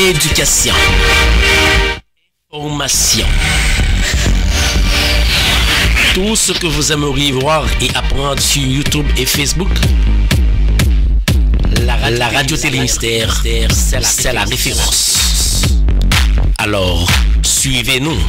Éducation. Formation. Tout ce que vous aimeriez voir et apprendre sur YouTube et Facebook. La radio Télémystère, c'est la référence. Alors, suivez-nous.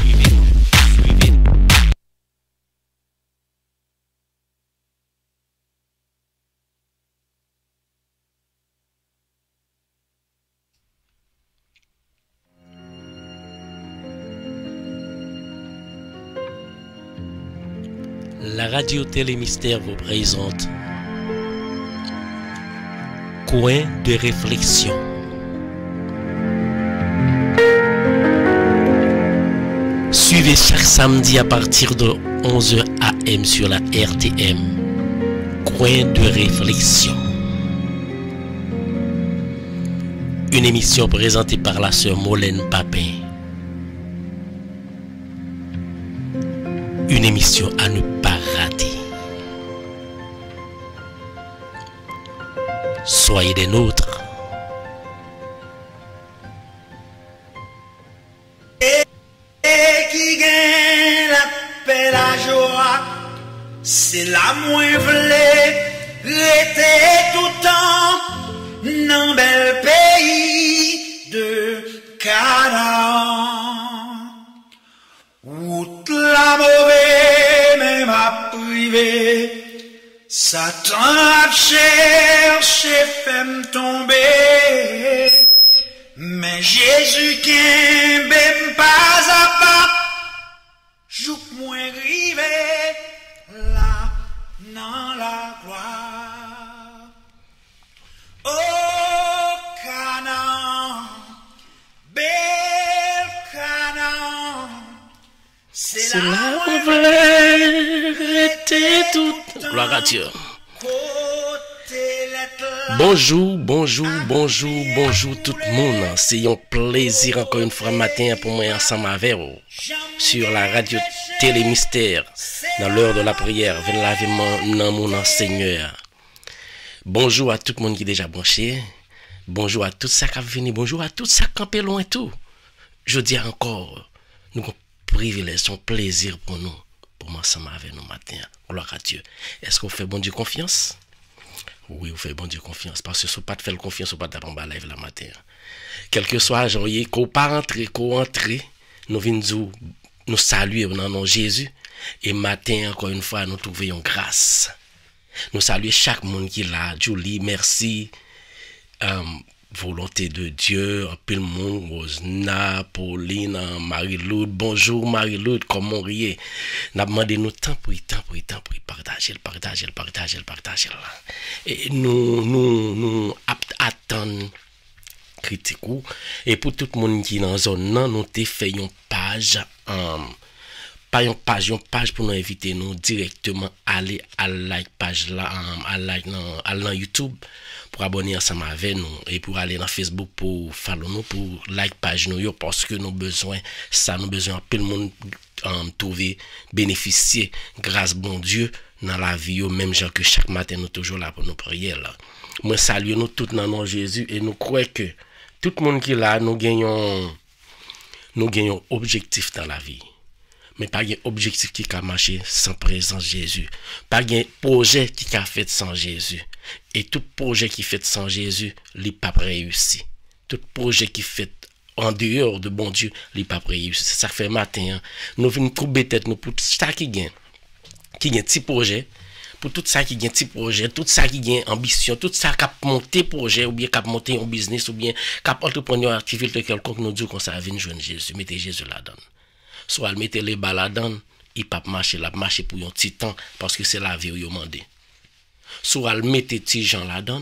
La radio Télémystère vous présente Coin de réflexion. Suivez chaque samedi à partir de 11h AM sur la RTM. Coin de réflexion. Une émission présentée par la sœur Molène Papin. Une émission à ne pas rater. Soyez des nôtres. Et qui gagne la paix, la joie, c'est la moins v'lait, rester tout le temps dans bel pays de Canaan. Route la mauvaise, même à privé, Satan a cherché, fait me tomber. Mais Jésus qui m'aime pas à pas, joue moins rivé, là, dans la gloire. Oh, Canaan, bel Canaan. C'est là où voulait tout. Gloire à Dieu. Bonjour tout le monde. C'est un plaisir encore une fois matin pour moi ensemble avec vous sur la radio Télémystère dans l'heure de la prière. Venez laver mon Seigneur. Bonjour à tout le monde qui est déjà branché. Bonjour à tout ça qui a venu. Bonjour à tout ça qui campé loin et tout. Je dis encore, nous avons privilège, un plaisir pour nous, pour m'ensemble avec nous matin. Gloire à Dieu. Est-ce qu'on fait bon Dieu confiance? Oui, vous faites bon Dieu confiance. Parce que si vous ne faites pas confiance, vous ne pouvez pas live la matin. Quel que soit, janvier, qu'on pas entrer, nous venons nous saluer au nom de Jésus. Et matin, encore une fois, nous trouvons grâce. Nous saluons chaque monde qui est là. Julie, merci. Volonté de Dieu, un peu le monde, Rosna, Pauline, Marie-Loud. Bonjour Marie-Loud, comment riez? Nous avons demandé nous temps pour partager. Et nous attendons critique. Et pour tout le monde qui est dans la zone, nous avons fait une page, une page pour nous inviter nous directement aller à la page là, à la YouTube. Pour abonner ensemble avec nous et pour aller dans Facebook pour follow nous, pour like page nous, parce que nous besoin peu le monde trouver bénéficier grâce bon Dieu dans la vie, même gens que chaque matin nous toujours là pour nos prières là. Moi salue nous tous dans le nom de Jésus et nous croyons que tout le monde qui est là nous gagnons objectif dans la vie. Mais pas un objectif qui a marché sans présence de Jésus. Pas un projet qui a fait sans Jésus. Et tout projet qui fait sans Jésus, il n'est pas réussi. Tout projet qui fait en dehors de bon Dieu, il n'est pas réussi. C'est ça que fait matin. Nous venons trouver tête nous pour tout ça qui gagne petit projet, pour tout ça qui gagne petit projet, tout ça qui gagne ambition, tout ça qui a monté projet, ou bien qui a monté un business, ou bien qui a entrepreneur activité quelconque, nous disons qu'on ça vient joindre Jésus. Mettez Jésus là-dedans. Soit elle mette les balles là-dedans, il ne peut pas marcher, la marcher pour un petit temps, parce que c'est la vie où il a demandé. Soit elle mette les petits gens là-dedans,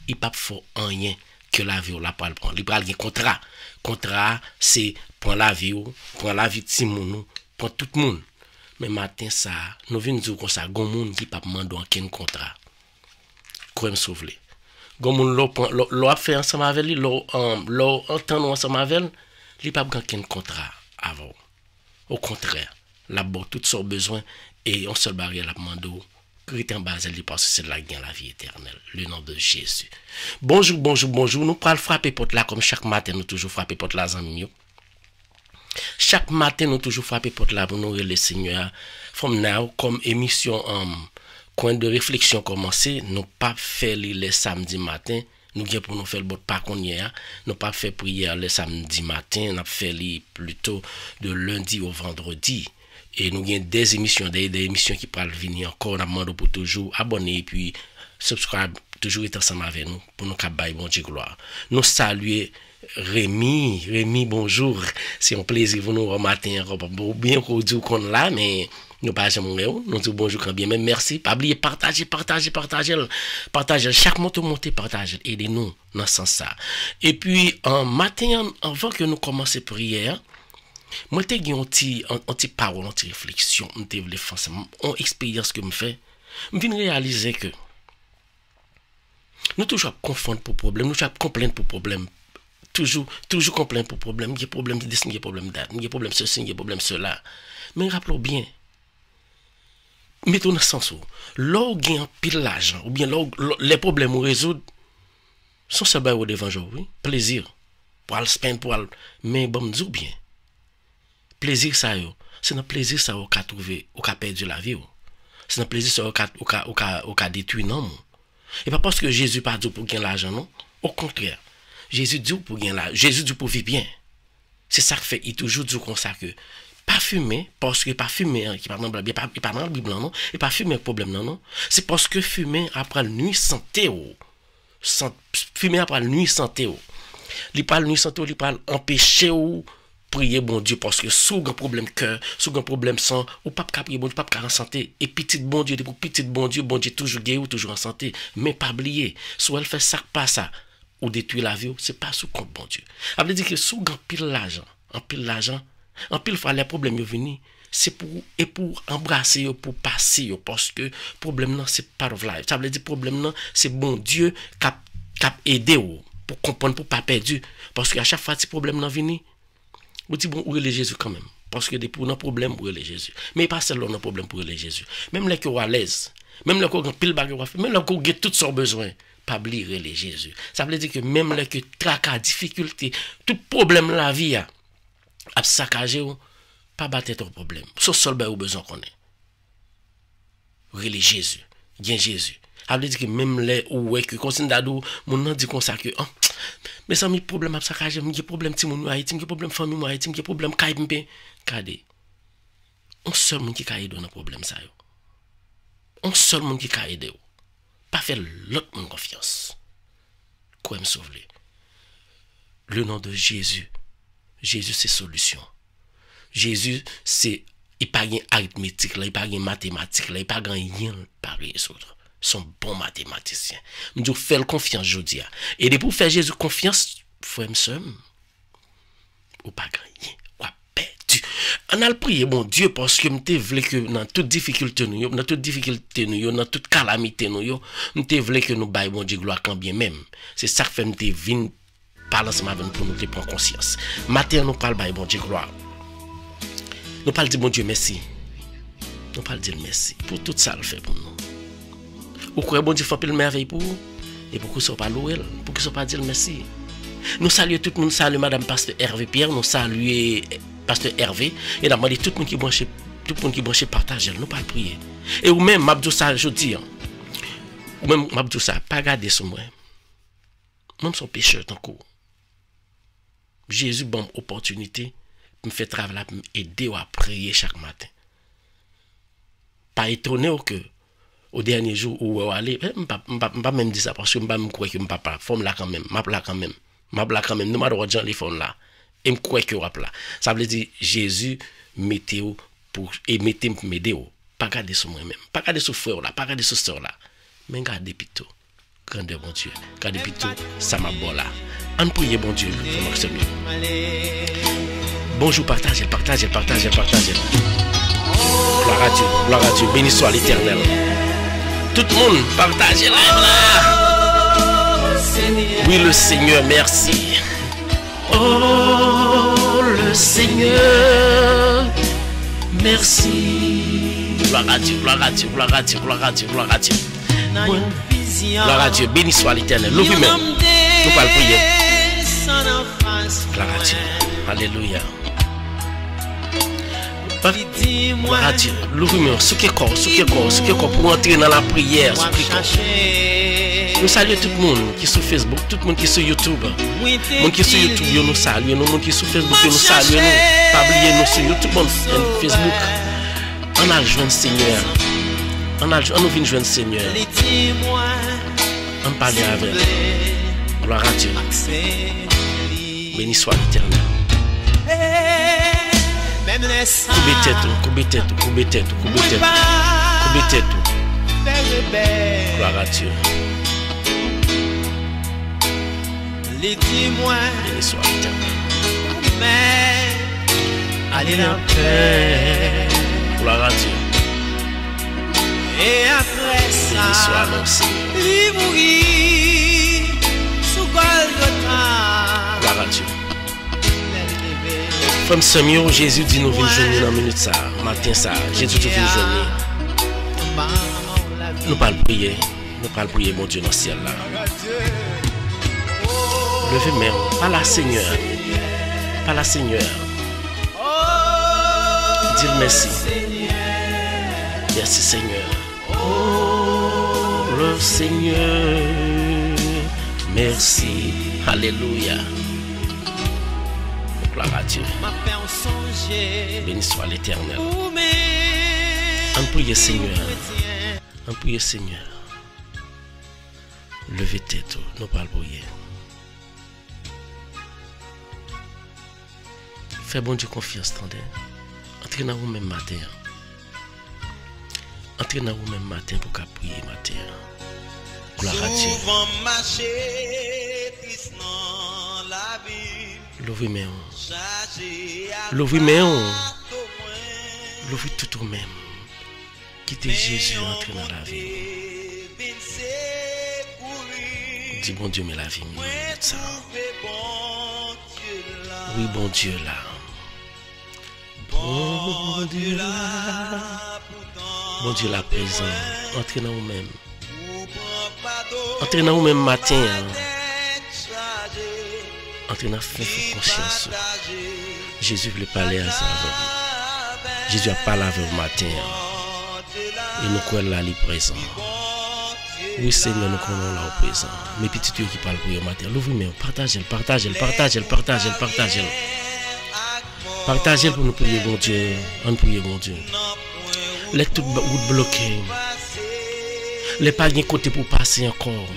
il ne peut pas faire rien que la vie où la parle prendre. Il peut avoir un contrat. Contrat, c'est prendre la vie où, prendre la vie de Simon, prendre tout le monde. Mais matin, ça, nous venons dire qu'on ça, il y a des gens qui ne peuvent pas demander aucun contrat. Quoi me sauver? Il y a des gens qui ont fait ensemble avec lui, l'ont entendu ensemble avec lui, il ne peut pas aucun contrat avant. Au contraire, la bon tout son besoin et on seul barrière la demande Restez en bas, parce que c'est la gain la vie éternelle. Le nom de Jésus. Bonjour, bonjour, bonjour. Nous prenons frapper porte là comme chaque matin, nous toujours frapper porte là, amis. Chaque matin, nous toujours frapper porte là pour nous le Seigneur. From now, comme émission coin de réflexion commencé, nous pas faire les samedi matin. Nous avons pour nous faire le bot pas qu'on y a. Nous pas fait prière le samedi matin. Nous fait plutôt de lundi au vendredi. Et nous avons des émissions qui peuvent venir encore. Nous demandons pour toujours abonner et puis subscribe. Toujours être ensemble avec nous pour nous cabaye bon Dieu gloire. Nous saluer Rémi, bonjour. C'est un plaisir pour nous au matin. Bien qu'on dise qu'on là, mais nous pas jamais nous disons bonjour quand bien même merci. Pas oublier partager. Chaque monter, partager. Aidez-nous dans ce sens ça. Et puis en matin, avant que nous commencions prière, moi t'ai un petit parole, une petite réflexion, une expérience que me fait, me viens réaliser que nous toujours confondre pour problème, nous toujours complaindre pour problème. Toujours complaindre pour problème, il y a problème de destin, il y a problème date, il y a problème ceci, il y a problème cela. Mais rappelons bien, mettons dans le sens où, l'on gagne pile l'argent, ou bien les problèmes ou résoudre, sont seulement au devant jour, oui, plaisir, pour aller spend, mais bon, nous bien, plaisir ça yo, c'est un plaisir ça ou qu'a trouvé, ou qu'a perdu la vie, c'est un plaisir ça ou qu'a détruit non. Et pas parce que Jésus pas dit pour gagner l'argent, non. Au contraire, Jésus dit pour gagner l'argent, Jésus dit pour vivre bien. C'est ça que fait, il toujours dit comme ça que pas fumer, parce que pas fumer, qui pas dans la Bible, non, et pas fumer problème, non. C'est parce que fumer après la nuit santé, fumer après la nuit santé, il parle nuit santé, il parle empêcher ou prier bon Dieu parce que sous un problème cœur, sous un problème sang, ou pas prier bon Dieu, pas en santé. Et petit bon Dieu, pour petit bon Dieu toujours guéri ou toujours en santé. Mais pas oublier, soit elle fait ça, pas ça, ou détruire la vie, c'est pas sous compte bon Dieu. Ça veut dire que sous un pile l'argent, en pile fois les problèmes viennent, c'est pour embrasser, pour passer, parce que problème non c'est part of life. Ça veut dire problème non c'est bon Dieu qui a aidé pour comprendre, pour pas perdre. Parce qu'à chaque fois, si problème non vient, vous dites, bon, où est Jésus quand même? Parce que pour nos problèmes, où est Jésus? Mais pas seulement nos problèmes pour les Jésus. Même les qui sont à l'aise, même les qui ont pile bagarre, même les qui ont tous leurs besoins, pas oublier les Jésus. Ça veut dire que même les qui tracas, difficultés, tout problème de la vie, à saccager, pas battre ton problème. Sauf seul au besoin qu'on est. Les Jésus. Bien Jésus. Ça veut dire que même les où est que quand d'ado mon nom dit comme ça que mais ça mes problème à saccager, mes problème ti mon Haïti, mes problème famille mon Haïti, mes problème kaimpe kade. On seul monde qui ka aider dans problème ça yo. On seul monde qui ka aider. Pas faire l'autre monde confiance. Quoi me sauver. Le nom de Jésus. Jésus c'est solution. Jésus c'est il pas gain arithmétique là, il pas gain mathématique là, il pas gain rien pareil autres. Son bon mathématicien. Nous faire confiance aujourd'hui. Et pour faire Jésus confiance, frère m'sem, ou pas gagner, ou perdu. On a le prier mon Dieu parce que m'te vle que dans toute difficulté nous, dans toute calamité nous, m'te vle que nous baille mon Dieu gloire quand bien même. C'est ça que fait m'te vinn parler ensemble avec nous pour nous te prendre conscience. Matin nous parle baille bon Dieu gloire. Nous parle dire mon Dieu merci. Nous parle dire merci pour tout ça le fait pour nous. Ou quoi bon Dieu fait pile merveille pour vous et pour que ça pas louer pour que ça pas dire merci. Nous saluons tout le monde, saluons madame pasteur Hervé Pierre, nous saluons pasteur Hervé et nous demandons tout le monde qui branche partager, nous pas prier. Et ou même m'abdou ça je dis ou même m'abdou ça pas garder sur moi. Même son pécheur tant court. Jésus bonne opportunité me fait travailler pour m'aider à prier chaque matin. Pas étonné que au dernier jour où aller pas même dire ça parce que me croire que me papa forme là quand même m'a là quand même nous m'a droit Jean les font là et me croire que là ça veut dire Jésus mettez-vous pour et mettez m'aider pas garder sur moi même pas garder sur frère là pas garder sur sœur là mais garder plutôt grandeur bon Dieu garder plutôt ça m'a bon là on prie bon Dieu pour m'accepter. Bonjour partagez gloire à Dieu béni soit l'Éternel. Tout le monde, partagez là. Oui, le Seigneur, merci. Oh, le Seigneur, merci. gloire à Dieu, gloire à Dieu, gloire à Dieu, gloire à Dieu, gloire à Dieu. Gloire à Dieu, béni soit l'Éternel. Levez même. Nous allons prier. Gloire à Dieu. Alléluia. Gloire à Dieu. Levez-moi. Souquez corps pour entrer dans la prière. Nous saluons tout le monde qui est sur Facebook, tout le monde qui est sur YouTube. Les gens qui sont sur YouTube, nous saluons. Les gens qui sont sur Facebook, nous saluons. Pas oublier nous sur YouTube, Facebook. On a joué le Seigneur. On nous vient jouer le Seigneur. On parle avec. Gloire à Dieu. Béni soit l'Éternel. Coubez tête. Gloire à Dieu. Béni soit l'Éternel. Allez en paix. Gloire à Dieu. Et après ça, Béni soit mon Seigneur. il mourit sous Golgotha. Gloire à Dieu. Frère Samuel, Jésus dit nous venons joindre dans la minute ça, matin ça, Jésus nous vient joindre. Nous parlons prier, mon Dieu dans le ciel là. Levez main, pas la Seigneur. Dis-le merci. Merci Seigneur. Oh le Seigneur, merci. Alléluia. Gloire à Dieu. Béni soit l'Éternel. On prie Seigneur. Levez tête, nous parlons prier. Fais bon Dieu confiance, tendez. Entrez dans vous-même matin. Entrez dans vous-même matin pour qu'à prier matin. Gloire à Dieu. Levez-moi. Levez tout au même. Quittez Jésus entrer dans la vie. Dis bon Dieu, mais la vie, ça. Oui, bon Dieu là. Bon Dieu là présent. Entrez dans vous-même. Entrez dans vous-même matin. Entrez dans la conscience. Jésus voulait parler à ça. Jésus a parlé avec vous matin. Et nous croyons là, il est présent. Oui, Seigneur, nous croyons là au présent. Mes petits yeux qui parlent pour vous matin. L'ouvrez-moi, partagez. Partagez pour nous prier, bon Dieu. On prie, bon Dieu. Les toutes routes bloquées. Les pas de côté pour passer encore.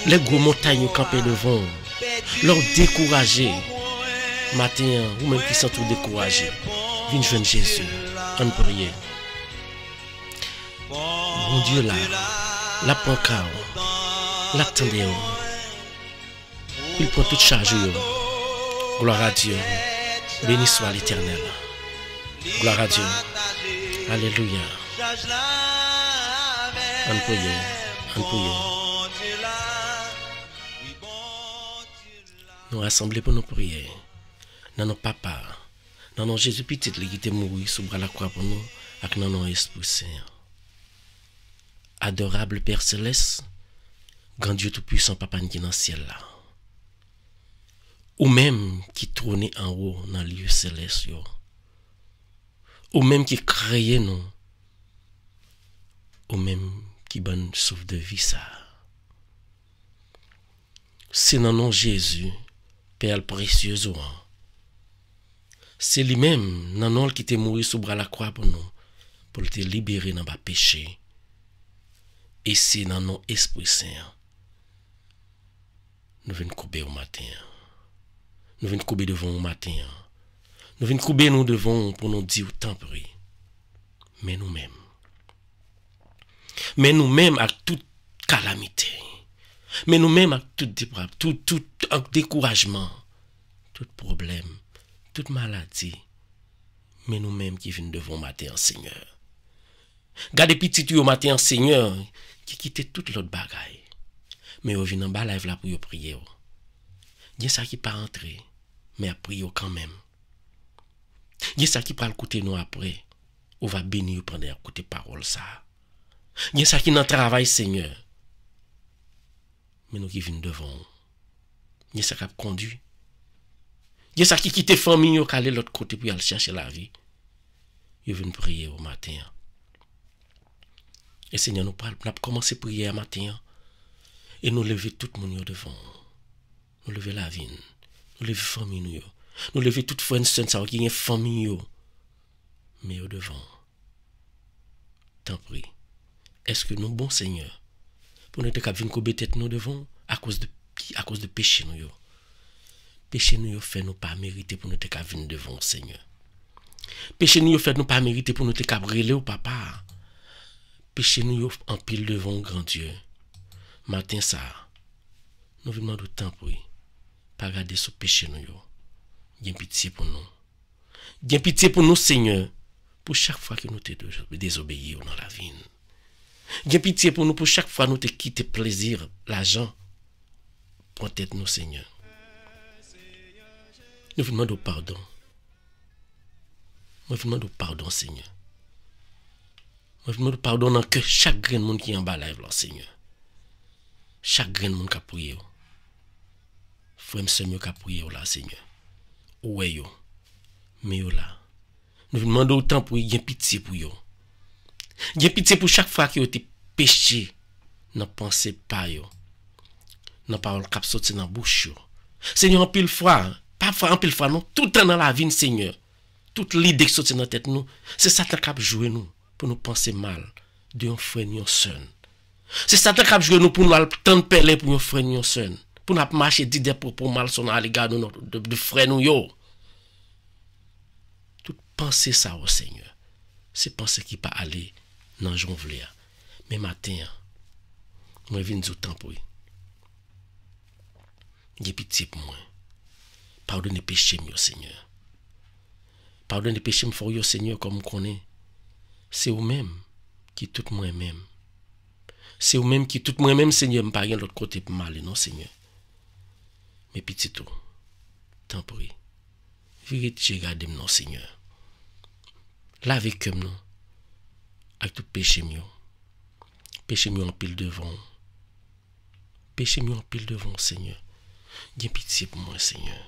Les gros montagnes campées devant. Leur décourager. Matin, ou même qui sont tout découragés. Viens joindre Jésus. On prie. Bon Dieu là. La prend car. L'attendez. Il prend toute charge. Gloire à Dieu. Béni soit l'Éternel. Gloire à Dieu. Alléluia. On prie. Nous rassemblons pour nous prier. Dans nos papas. Dans nos Jésus petit qui était mort sous bras la croix pour nous. Avec nos Esprit Saint. Adorable Père Céleste. Grand Dieu Tout-Puissant, Papa qui est dans le ciel là. Ou même qui trône en haut dans le lieu céleste. Ou même qui crée nous. Ou même qui bonne souffle de vie ça. C'est dans le nom de Jésus, Père précieux. C'est lui-même, dans le nom qui était mort sous bras la croix pour nous, pour te libérer dans le péché. Et c'est dans nos Esprit Saint. Nous venons couper au matin. Nous venons couper devant au matin. Nous venons couper nous devant pour nous dire tant pis. Mais nous-mêmes. Mais nous-mêmes avec toute calamité. Mais nous-mêmes avec tout découragement. Tout problème. Toute maladie. Mais nous-mêmes qui venons devant au matin, Seigneur. Gardez petit au matin, Seigneur, qui quitte toute l'autre bagaille. Mais on vient en bas live là pour prier. Il y a ça qui pas entrer, mais à prier quand même. Il y a ça qui pas le côté nous après. ou va bénir pendant écouter parole ça. Il y a ça qui dans travail Seigneur. Mais nous qui venons devant. Il y a ça qui a conduit. Il y a ça qui quitte famille ou aller l'autre côté pour aller chercher la vie. Il vient prier au matin. Et Seigneur, nous avons commencé à prier au matin. Et nous lever tout le monde devant. Nous lever la vie. Nous lever famille. Nous lever toute frère et sœur qui ont famille. Mais au devant. Tant pis. Est-ce que nous, bon Seigneur, pour nous être venir couper tête nous devant à cause de péché nous? Péché nous fait nous pas mériter pour nous être venir devant Seigneur. Péché nous fait nous pas mériter pour nous être brûler au papa. Péché nous en pile devant grand Dieu. Matin ça, nous venons de temps pour pas garder ce péché nous. Gain pitié pour nous. Gain pitié pour nous Seigneur, pour chaque fois que nous te désobéir dans la vie. Gain pitié pour nous pour chaque fois nous te quitter plaisir, l'argent pour tête nous Seigneur. Nous vous demandons pardon. Nous vous demandons pardon Seigneur. Nous vous demandons pardon dans que chaque grain de monde qui est en bas live là Seigneur. Chaque grain de monde qui a prié. Frère Seigneur qui a prié là Seigneur. Ouais yo. Mais yo là. Nous vous demandons autant pour y pitié pour yo. Gain pitié pour chaque fois que vous avez péché, n'a pensé pas yo. N'a parole cap sorti dans bouche yo. Seigneur en pile fois, pas en pile fois non, tout le temps dans la vie Seigneur. Toute l'idée qui sorti dans tête nous, c'est Satan qui a joué nous pour nous penser mal de un frère ni un sœur. C'est Satan qui a joué nous pour nous tendre pelé pour un frère ni un sœur, pour nous marcher des propos mal son à l'égard de frère nous yo. Toute pensée ça au Seigneur. C'est pensée qui pas aller dans jonvler. Mais matin, moi viens du temps pour. J'ai pitié pour moi. Pardonnez péché mieux Seigneur. Pardonnez péché pour yo Seigneur comme on connaît. C'est vous-même qui tout moi-même. C'est vous-même qui tout moi-même Seigneur me pas l'autre côté pour mal non Seigneur. Mais petit tout. Tant pour. Vérité regarder non Seigneur. Lavez comme nous. Avec tout péché mieux. Péché mieux en pile devant. Péché mieux en pile devant, Seigneur. J'ai pitié pour moi, Seigneur.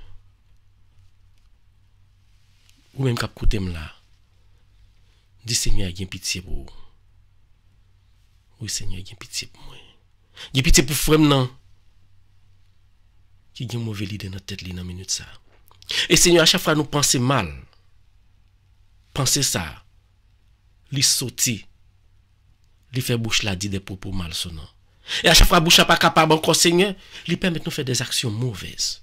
Ou même qu'à côté là. Dis Seigneur, j'ai pitié pour vous. Oui, Seigneur, j'ai pitié pour moi. J'ai pitié pour frère non. Qui a mauvais idée dans la tête dans la minute ça. Et Seigneur, à chaque fois nous pensons mal. Pensez ça. Li sorti. Li fait bouche la dit des propos malsonnants. Et à chaque fois bouche pas capable encore Seigneur, li permet nous faire des actions mauvaises.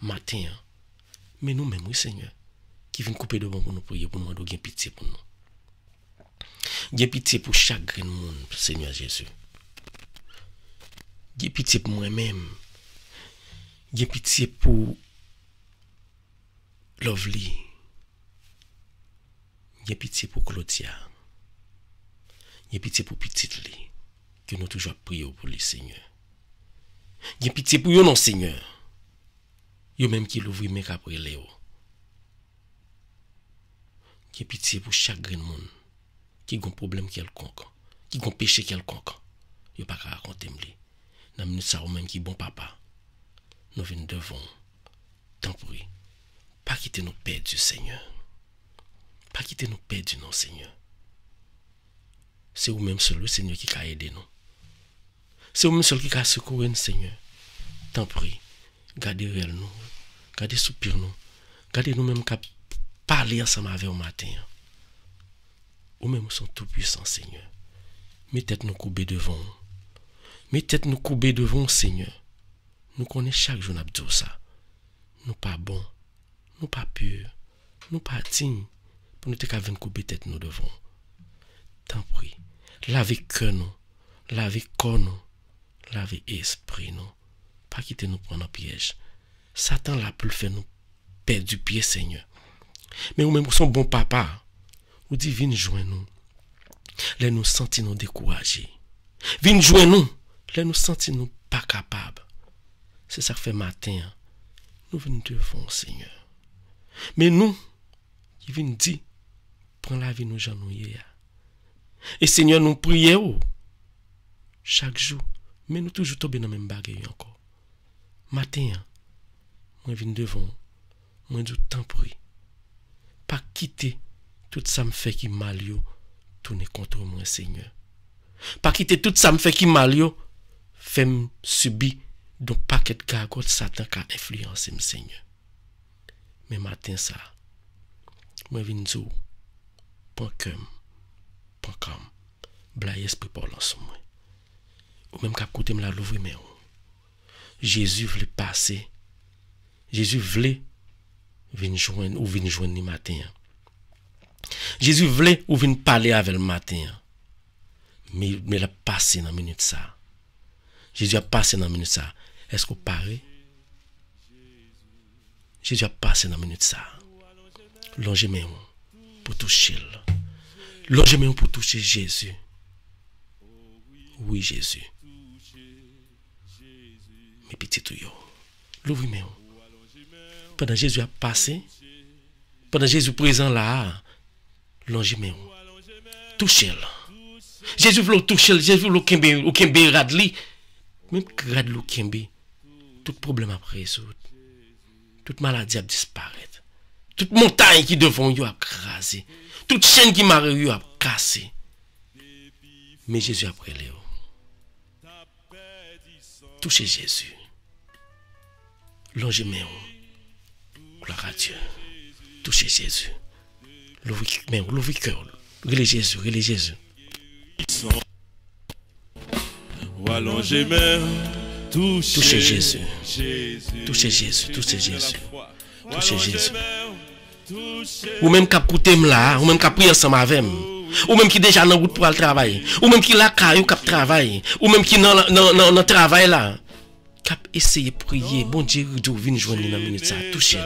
Matin. Mais nous même oui Seigneur, qui vient couper de bon pour nous prier pour nous demander pitié pour nous. J'ai pitié pour chaque grain de monde, Seigneur Jésus. J'ai pitié pour moi-même. J'ai pitié pour Lovely. J'ai pitié pour Claudia. J'ai pitié pour Petite Lee. Que nous toujours prions pour les Seigneur. J'ai pitié pour eux, non, Seigneur. Yo même qui l'ouvre, mais qu'après Léo. J'ai pitié pour chaque grand monde qui a un problème quelconque, qui a un péché quelconque. Yo pas qu'à raconter m'li. Dans minute ça ou même qui bon papa. Nous venons devant. Tant pour lui. Pas quitter nous perdus, Seigneur. Pas quitter nous perdus, non, Seigneur. C'est vous-même seul, le Seigneur, qui a aidé nous. C'est vous-même seul qui a secouru nous, Seigneur. Tant pis. Gardez réel nous. Gardez soupir nous. Gardez nous-mêmes qu'à parler ensemble avec au matin. Vous-même, nous sommes tout puissants, Seigneur. Mettez nous courbés devant. Mettez nous courbés devant, Seigneur. Nous connaissons chaque jour nous ça. Nous pas bons. Nous pas purs. Nous pas dignes. Pour nous te qu'à venir couper tête nous devant. Tant pis. Lavez cœur nous. Lavez corps nous. Lavez esprit nous. Pas quitter nous prendre un piège. Satan là pour le faire nous perdre du pied, Seigneur. Mais vous même son bon papa. Vous dit viens joindre nous. Là nous sentir nous découragés. Viens joindre nous. Là nous sentir nous pas capables. C'est ça que fait matin. Nous venons devant, Seigneur. Mais nous, qui venons dire, prend la vie nous gens nous hier. Et Seigneur, nous prions chaque jour, mais nous toujours tomber dans la même bagarre encore. Matin, moi viens devant, moi du temps pris. Pas quitter tout ça me fait qui mal yo, tourner contre moi, Seigneur. Pas quitter tout ça me fait qui mal yo, fait me subir donc paquet de gargotes Satan qui a influencé me, Seigneur. Mais matin ça, moi viens dire, point calme, blaye esprit parlant sur moi. Ou même qu'à côté me la l'ouvrir mais Jésus voulait passer. Jésus voulait venir joindre le matin. Jésus voulait ou venir parler avec le matin. Mais il a passé dans la minute ça. Jésus a passé dans la minute ça. Est-ce que vous parlez? Jésus a passé dans la minute ça. Longez-moi pour toucher. Longez-moi pour toucher Jésus. Oui, Jésus. Mes petits tuyaux. L'ouvrez-moi. Pendant Jésus a passé, pendant Jésus présent là, longez-moi. Touchez-le. Jésus veut toucher, Jésus veut au kembe radli. Même radli au kembe, tout problème a résoudre. Toute maladie a disparaître. Toute montagne qui devant you a crasé. Toute chaîne qui m'a eu a cassé. Mais Jésus a pris Léo. Touchez Jésus. Longez-moi. Gloire à Dieu. Touchez Jésus. L'ouvre cœur. Relais Jésus, relais Jésus. Touchez Jésus. Touchez Jésus. Touchez Jésus. Touchez Jésus. Ou même qui écoute là, ou même qui prie ensemble avec moi. Ou même qui déjà dans route pour aller travailler. Ou même qui là caillou qui travaille. Ou même qui dans travail là. Cap essayer prier, bon Dieu, vient joindre dans minute ça, toucher.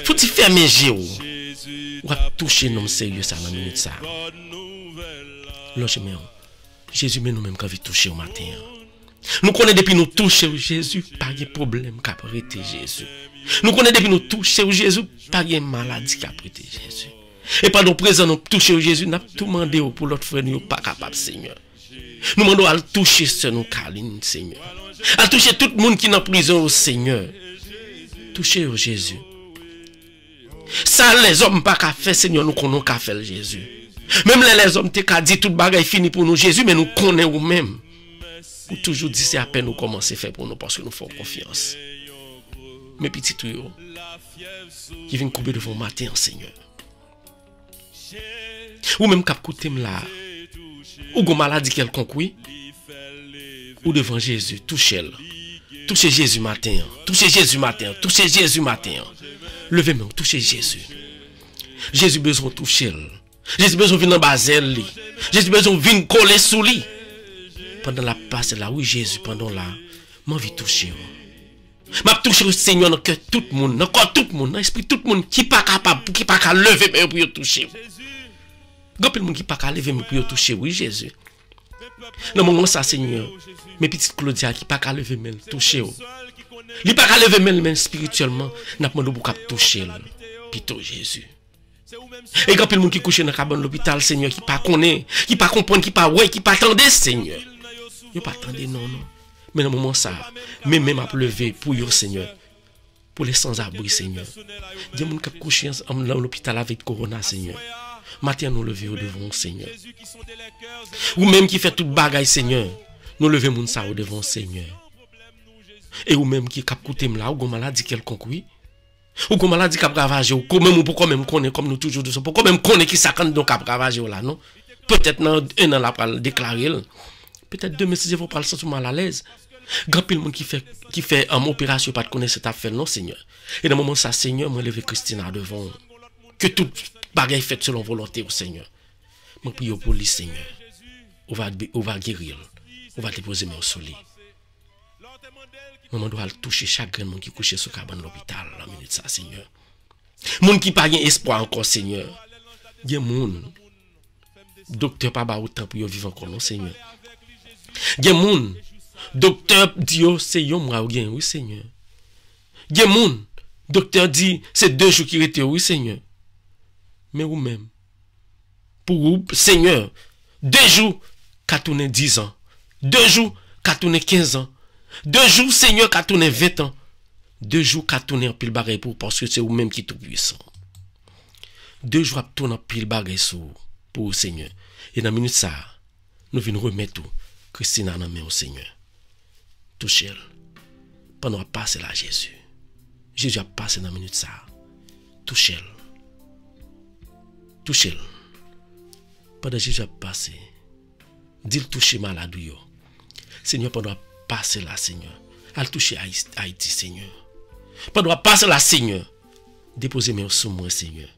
Faut-il fermer les yeux ou toucher nous sérieux ça dans minute ça. Longez-moi. Jésus mais nous même quand vi toucher au matin. Nous connaissons depuis nous toucher Jésus, pas de problème qu'a arrêté Jésus. Nous connaissons depuis nous toucher Jésus, pas de maladie qu'a arrêté Jésus. Et pendant présent nous toucher Jésus, n'a tout demandé pour l'autre frère nous pas capable Seigneur. Nous demandons à toucher ce nous Caline Seigneur. À toucher tout le monde qui est en prison au Seigneur. Touchez au Jésus. Ça les hommes pas qu'à faire Seigneur, nous connaissons qu'à faire Jésus. Même les hommes te qu'à dire tout bagaille fini pour nous Jésus, mais nous connaissons ou même. Ou toujours dire c'est à peine nous commencer à faire pour nous parce que nous faisons confiance. Mes petits tuyaux qui viennent couper devant le matin Seigneur. Ou même qu'à côté là. Ou gon maladie quelconque oui. Ou devant Jésus, touchez-le. Touchez Jésus matin. Touchez Jésus matin. Touchez Jésus matin. Levez-moi, touchez Jésus. Jésus besoin de toucher. Jésus besoin de venir dans bazel. Jésus besoin de venir coller sous lui. Pendant la passe là, oui Jésus, pendant là, m'a envie de toucher. M'a toucher au Seigneur dans cœur tout le monde, dans corps tout le monde, dans l'esprit tout le monde qui pas capable, qui pas capable lever pour toucher. Grand peu de monde qui pas capable lever pour toucher, oui Jésus. Dans le moment ça Seigneur, mes petites Claudia qui pas capable lever mais toucher. Li pas capable lever mais spirituellement, n'a pas demandé pour toucher. Pito Jésus. Et quand le monde qui couche dans cabane l'hôpital Seigneur qui pas connaît, qui pas comprendre, qui pas ouais, qui pas attendre Seigneur. Yo pas attendre non. Mais dans le moment ça, même à lever pour yo Seigneur. Pour les sans-abri Seigneur. Des monde qui couche dans l'hôpital avec corona Seigneur. Matin nous lever devant Seigneur. Ou même qui fait toute bagaille Seigneur. Nous lever moun ça devant Seigneur. Et ou même qui cap côté là ou gon maladie quelconque oui. Ou gon maladie cap ravager ou même pour quand même connaît comme nous toujours de ça. Pour même connaît qui ça quand donc cap ravager là non. Peut-être dans un an là pour déclarer. Peut-être demain si vous pas le sentir mal à l'aise. Grand pile monde qui fait en opération pas de connaître cette affaire non Seigneur. Et dans le moment ça Seigneur moi lever Christina devant que tout bagaille fait selon volonté au Seigneur. Moi prie pour lui Seigneur. On va guérir. On va déposer mes au soleil. Maman doit toucher chaque grand monde qui couche sur cabane l'hôpital la minute ça Seigneur. Monde qui pas gain espoir encore Seigneur. Gen monde docteur pas ba autant pour vivre encore non Seigneur. Gen monde docteur dit c'est yon mois ou gen oui Seigneur. Gen monde docteur dit c'est 2 jours qui rete oui Seigneur. Mais ou même pour vous, Seigneur, 2 jours, qu'a tourné 10 ans. 2 jours, qu'a tourné 15 ans. 2 jours, Seigneur, qu'a tourné 20 ans. 2 jours, qu'a tourné en pile bagaille pour, parce que c'est vous-même qui est tout puissant. 2 jours, qu'a tourné en pile bagaille pour le Seigneur. Et dans la minute ça, nous venons remettre tout. Christina dans la main au Seigneur. Touchez-le. Pendant qu'on passe là, Jésus. Jésus a passé dans la minute ça. Touchez-le. Touchez-le. Pendant que Jésus a passé, dis-le toucher malade. Seigneur, pendant qu'on passe là, Seigneur. Al toucher Haïti, Seigneur. Pendant qu'on passe là, Seigneur. Déposez mes sous moi, Seigneur.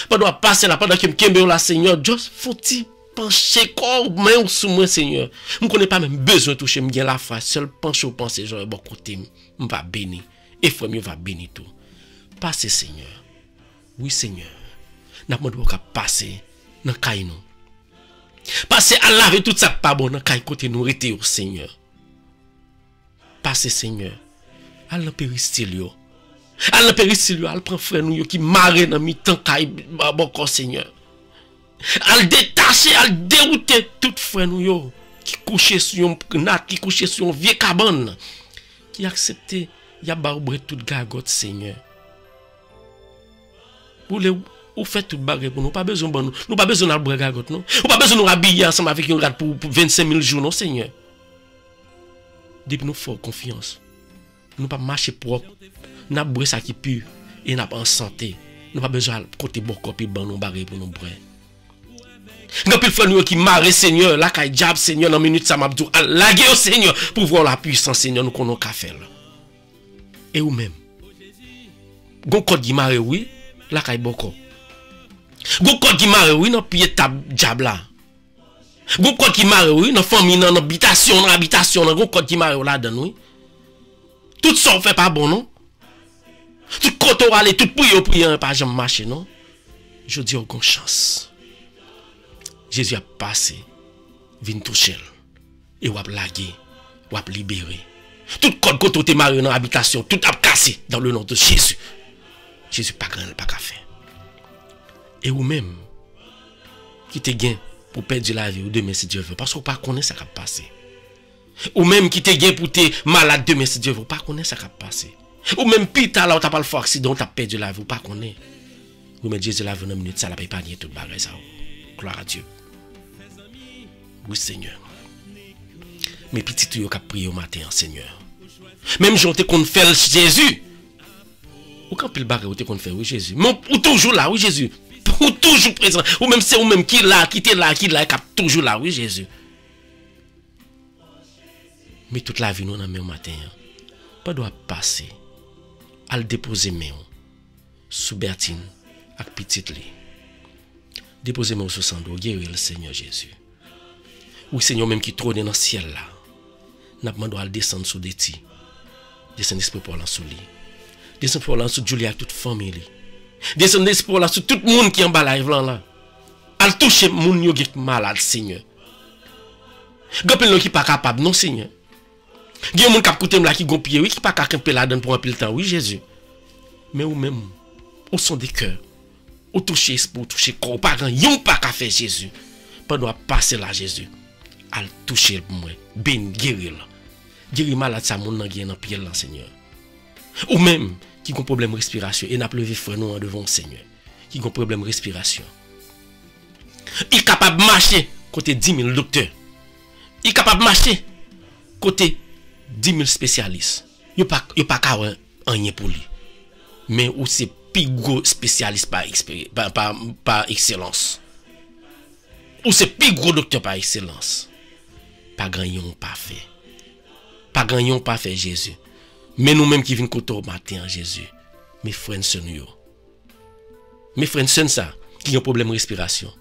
Pendant qu'on passe là, pendant que je me là, Seigneur, juste faut-il pencher corps main sous moi, Seigneur. Je ne connais pas même besoin de toucher, je la foi. Seul pencher au penser, genre, bon côté, je vais bénir. Et frère, je vais bénir tout. Passez, Seigneur. Oui, Seigneur. N'a pas de passer dans le caille nous. Passez à laver tout ça pas bon dans le caille côté nous rester au Seigneur. Passez, Seigneur. Al dans péristyle. Al dans péristyle, al prend frère nous qui marre dans mi-temps caille bon corps, Seigneur. Al détacher, al dérouter tout frère nous qui couché sur un nat, qui couché sur un vieux cabane, qui accepté y a barbré toute gargote, Seigneur. Ou fait tout bagarre pour nous, pas besoin de nous, pas besoin de gargote non. Ou pas besoin de nous habiller ensemble avec un gars pour 25 000 jours non, Seigneur. Depuis nous faut confiance. Nous pas marcher propre. N'a boire ça qui pur et n'a pas en santé. Nous pas besoin de côté bon corps et ban nous bagarre pour nous boire. Quand il frère nous qui marre, Seigneur, la kay diable, Seigneur, dans minute ça m'a dit, laguer au Seigneur pour voir la puissance, Seigneur, nous connaissons qu'à faire. Et ou même, gon code qui marre, oui, la kay boko. Gon code qui marre, oui, dans pied tab diable là. Gon code qui marre, oui, dans famille, dans habitation, gon code qui marre là dedans, oui. Tout ça fait pas bon, non? Tout côté aller, tout prier, pas jamais marcher, non? Je dis, au chance. Jésus a passé, vient toucher, et ou a lagué, ou a libéré. Tout code côté te marre dans l'habitation, tout a cassé dans le nom de Jésus. Jésus pas grand, pas qu'à faire. Et ou même, qui te gain pour perdre la vie ou demain si Dieu veut, parce qu'on pas connaît ça qui a passé. Ou même qui te gain pour te malade demain si Dieu veut, pas connaît ça qui a passé. Ou même pita là où t'as pas le fort accident, t'as perdu la vie, ou pas connaît. Ou même Jésus la vie dans une minute, ça l'a pas épargné tout bagage ça. Gloire à Dieu. Oui, Seigneur. Mes petits tuyaux qui prié au matin, Seigneur. Même si on te qu'on fait Jésus. Ou quand pile barre, on te qu'on fait, oui, Jésus. Mais ou toujours là, oui, Jésus. Ou toujours présent. Ou même c'est ou même qui là, qui est là, qui est toujours là, oui, Jésus. Mais toute la vie, nous, dans le matin, pas doit passer à le déposer, mais sous Bertine, avec petite lit. Déposez moi sous son dos, guérir le Seigneur Jésus. Oui, Seigneur, même qui trône dans le ciel là. N'a pas demandé à descendre sous des petits. Descendre l'esprit pour l'en sous lui. Descendre pour l'en sous Julie avec toute famille. Descendre l'esprit pour l'en sous tout le monde qui est en bas là. Al toucher moun yo qui malade, Seigneur. Gopel qui pas capable, non, Seigneur. Gen moun k'ap koute là qui gon pied, oui, qui pas capable la donne pour un peu temps, oui, Jésus. Mais ou même, au son des cœurs. Ou toucher esprit, toucher corps, pas grand, yon pas qu'à faire Jésus. Pendant à passer là Jésus, al toucher pour moi, ben guérir. Guérir malade ça moun nan gen dans pied là Seigneur. Ou même qui ont problème respiration et n'a levé frère nous devant Seigneur. Qui ont problème respiration. Il capable marcher côté 10 000 docteurs. Il capable marcher côté 10 000 spécialistes. Il pas rien pour lui. Mais ou c'est plus gros spécialiste par excellence. Ou c'est plus gros docteur par excellence. Pas grand yon pas fait. Pas grand yon pas fait Jésus. Mais nous-mêmes qui venons côté au matin Jésus. Mes frères sont nous. Mes frères sont ça qui ont problème de respiration.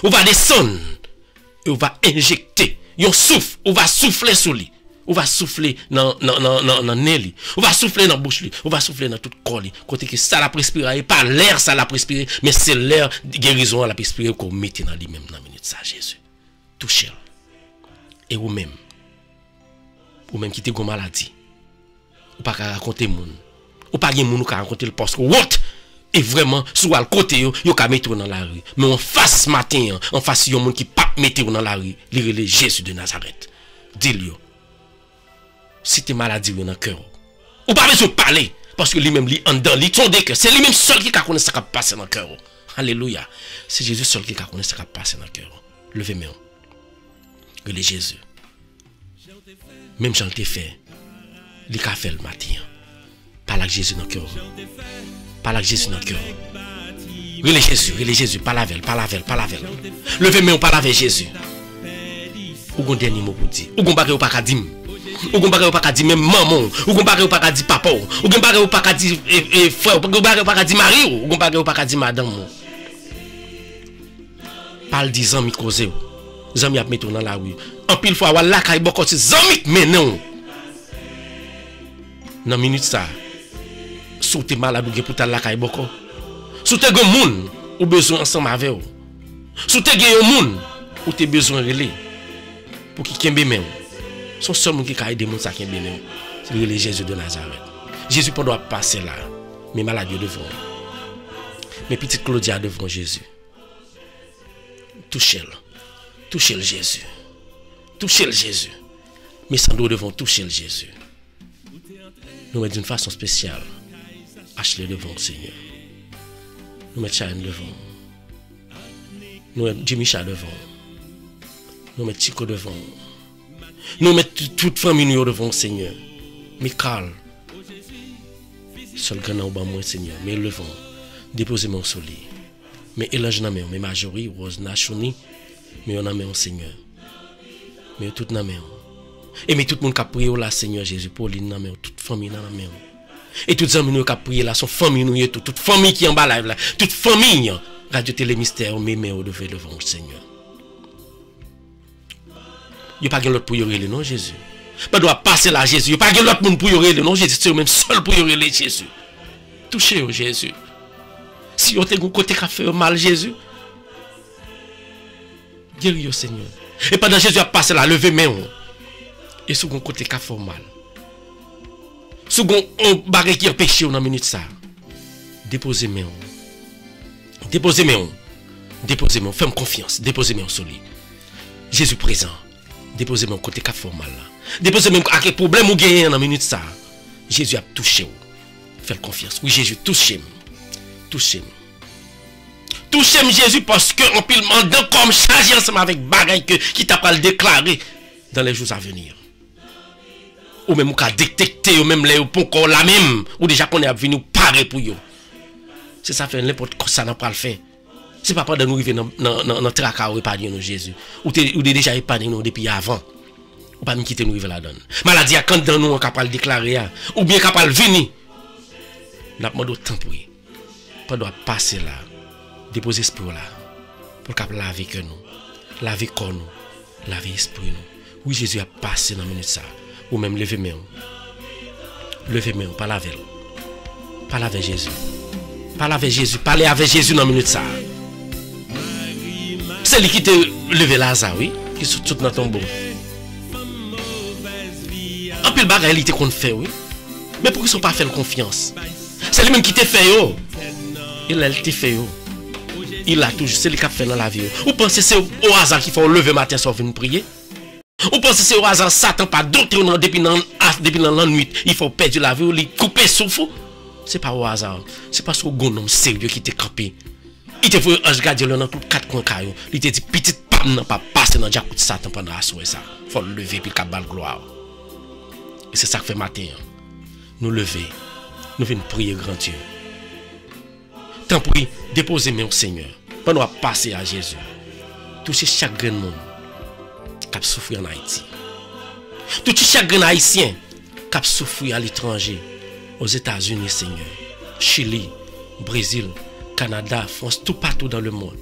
On va descendre et on va injecter. On souffle, on va souffler sur lui. On va souffler dans nez. On va souffler dans bouche. On va souffler dans tout corps. Côté que ça la respirer, pas l'air ça la respirer, mais c'est l'air de guérison à la respirer qu'on mette dans lui-même dans minute ça Jésus. Touchez. Et ou même qui te gon maladie. Ou pas raconter moun. Ou pas gen moun ou ka raconter le parce que what Et vraiment, soit le côté, yo ka mettre dans la rue. Mais en face matin, en face yon monde qui pas mettre dans la rue, li Jésus de Nazareth. Dis-le. Si t'es maladie dans le cœur, ou pas besoin de parler, parce que lui-même, lui, en dedans, lui, ton que c'est lui-même seul qui connaît ce qui passe dans le cœur. Alléluia. C'est Jésus seul qui connaît ce qui passe dans le cœur. Levez-moi. Relais Jésus. Même Jean t'ai fait, il a fait le matin. Parle avec Jésus dans le cœur. Parle avec Jésus dans le cœur. Relais Jésus, parle avec elle. Levez-moi, parle avec Jésus. Ou gon dernier mot pour dire. Ou gon bagay ou pas ka dire. Ou gon bagay ou pas ka dire même maman. Ou gon bagay ou pas ka dire papa. Ou gon bagay ou pas ka dire frère. Ou gon bagay ou pas ka dire mari. Ou gon bagay ou pas ka dire madame. Parle di zami cause. Zami ap mettre dans la rue. En pile fois wala kay boko si zami mais non. Dans minute ça. Sou te malade ou pour ta la kay boko. Sou te gon moun ou besoin ensemble avec ou. Sou te gen yon moun ou te besoin relé. Pour qui kembe men. Son seul monde qui ka aider moun sa kembe men. C'est le Jésus de Nazareth. Jésus pas doit passer là. Mes malades devant. Mes petites Claudia devant Jésus. Touchez-le. Touchez-le Jésus. Touchez-le Jésus. Mes sandaux devant toucher Jésus. Nous mettons d'une façon spéciale. Ashley devant le Seigneur. Nous mettons Sharon devant. Nous mettons Jimmy Cha devant. Nous mettons Chico devant. Nous mettons toute famille devant le Seigneur. Michael. Seul grand au bas moi Seigneur. Mais levons. Déposez mon soleil. Mais élange na main. Mais Majorie, Rose, Nachoni. Mais on a main au Seigneur. Mais tout na main. Et mais tout le monde qui a prié là Seigneur Jésus. Pauline na main. Toute famille na main. Et toutes les amis qui a prié là. Son famille nous toute famille qui est en bas live là. Toute famille. Radio Télé Mystère. Mais devant le Seigneur. Il n'y a pas de l'autre pour y aller, non, Jésus. Pas doit passer là, Jésus. Il n'y a pas de l'autre monde pour y aller, non, Jésus. C'est même seul pour y aller, Jésus. Touchez, Jésus. Si on te côté qui a fait mal, Jésus. Guéris, Seigneur. Et pendant Jésus a passé là, levez main. Et sur le côté qui a fait mal. Sur le bagage qui a péché dans minute ça. Déposez main. Déposez main. Déposez main. Fais-moi confiance. Déposez main sur lui. Jésus présent. Déposez mon côté cap formal là. Déposez même à quel problème ou gagnez dans minute ça. Jésus a touché. Faites confiance. Oui, Jésus touchez. Touchez. Touchez Jésus parce que en pile mandant comme chargé ensemble avec bagaille qui t'a pas le déclarer dans les jours à venir. Ou même ou ka détecter ou même les pont corps la même ou déjà qu'on est venu parer pour yo. C'est ça fait n'importe quoi ça n'a pas le faire. C'est pas pendant nous arriver dans tracas ou épargner nous Jésus. Ou déjà épargné nous depuis avant. Ou pas nous quitter nous arriver là-dedans. Maladie à quand dans nous on capable déclarer ou bien capable venir. N'a pas de temps pour y. Pas doit passer là. Déposer esprit là. Pour capable laver que nous. Laver corps nous. Laver esprit nous. Oui Jésus a passé dans minute ça. Ou même lever main. Lever main, pas laver. Pas laver Jésus. Pas laver Jésus, parler avec Jésus dans minute ça. C'est lui qui te levé Lazare, oui, qui sont tout dans ton tombeau. En plus, le bagage, il te qu'on fait, oui. Mais pourquoi ils ne sont pas fait confiance? C'est lui-même qui te fait, yo. Il te fait, yo. Il a toujours, c'est lui qui a fait dans la vie. Ou pensez que c'est au hasard qu'il faut lever matin sans venir prier? Ou pensez que c'est au hasard Satan pas d'autre depuis dans la nuit, il faut perdre la vie ou lui couper souffle? C'est pas au hasard. C'est parce que un homme sérieux qui te campé. Il te fait ange gardien dans tous quatre coins caillou. Il te dit petite pam n'a pas passé dans Jacques Satan pendant la soirée ça. Faut le lever puis cap balle gloire. Et c'est ça que fait matin. Nous lever. Nous venons prier grand Dieu. Tant pis, déposez main au Seigneur. Pendant à passer à Jésus. Touchez chaque grand monde qui a souffert en Haïti. Touchez chaque grand haïtien qui a souffert à l'étranger. Aux États-Unis, Seigneur. Chili, Brésil, Canada, France, tout partout dans le monde.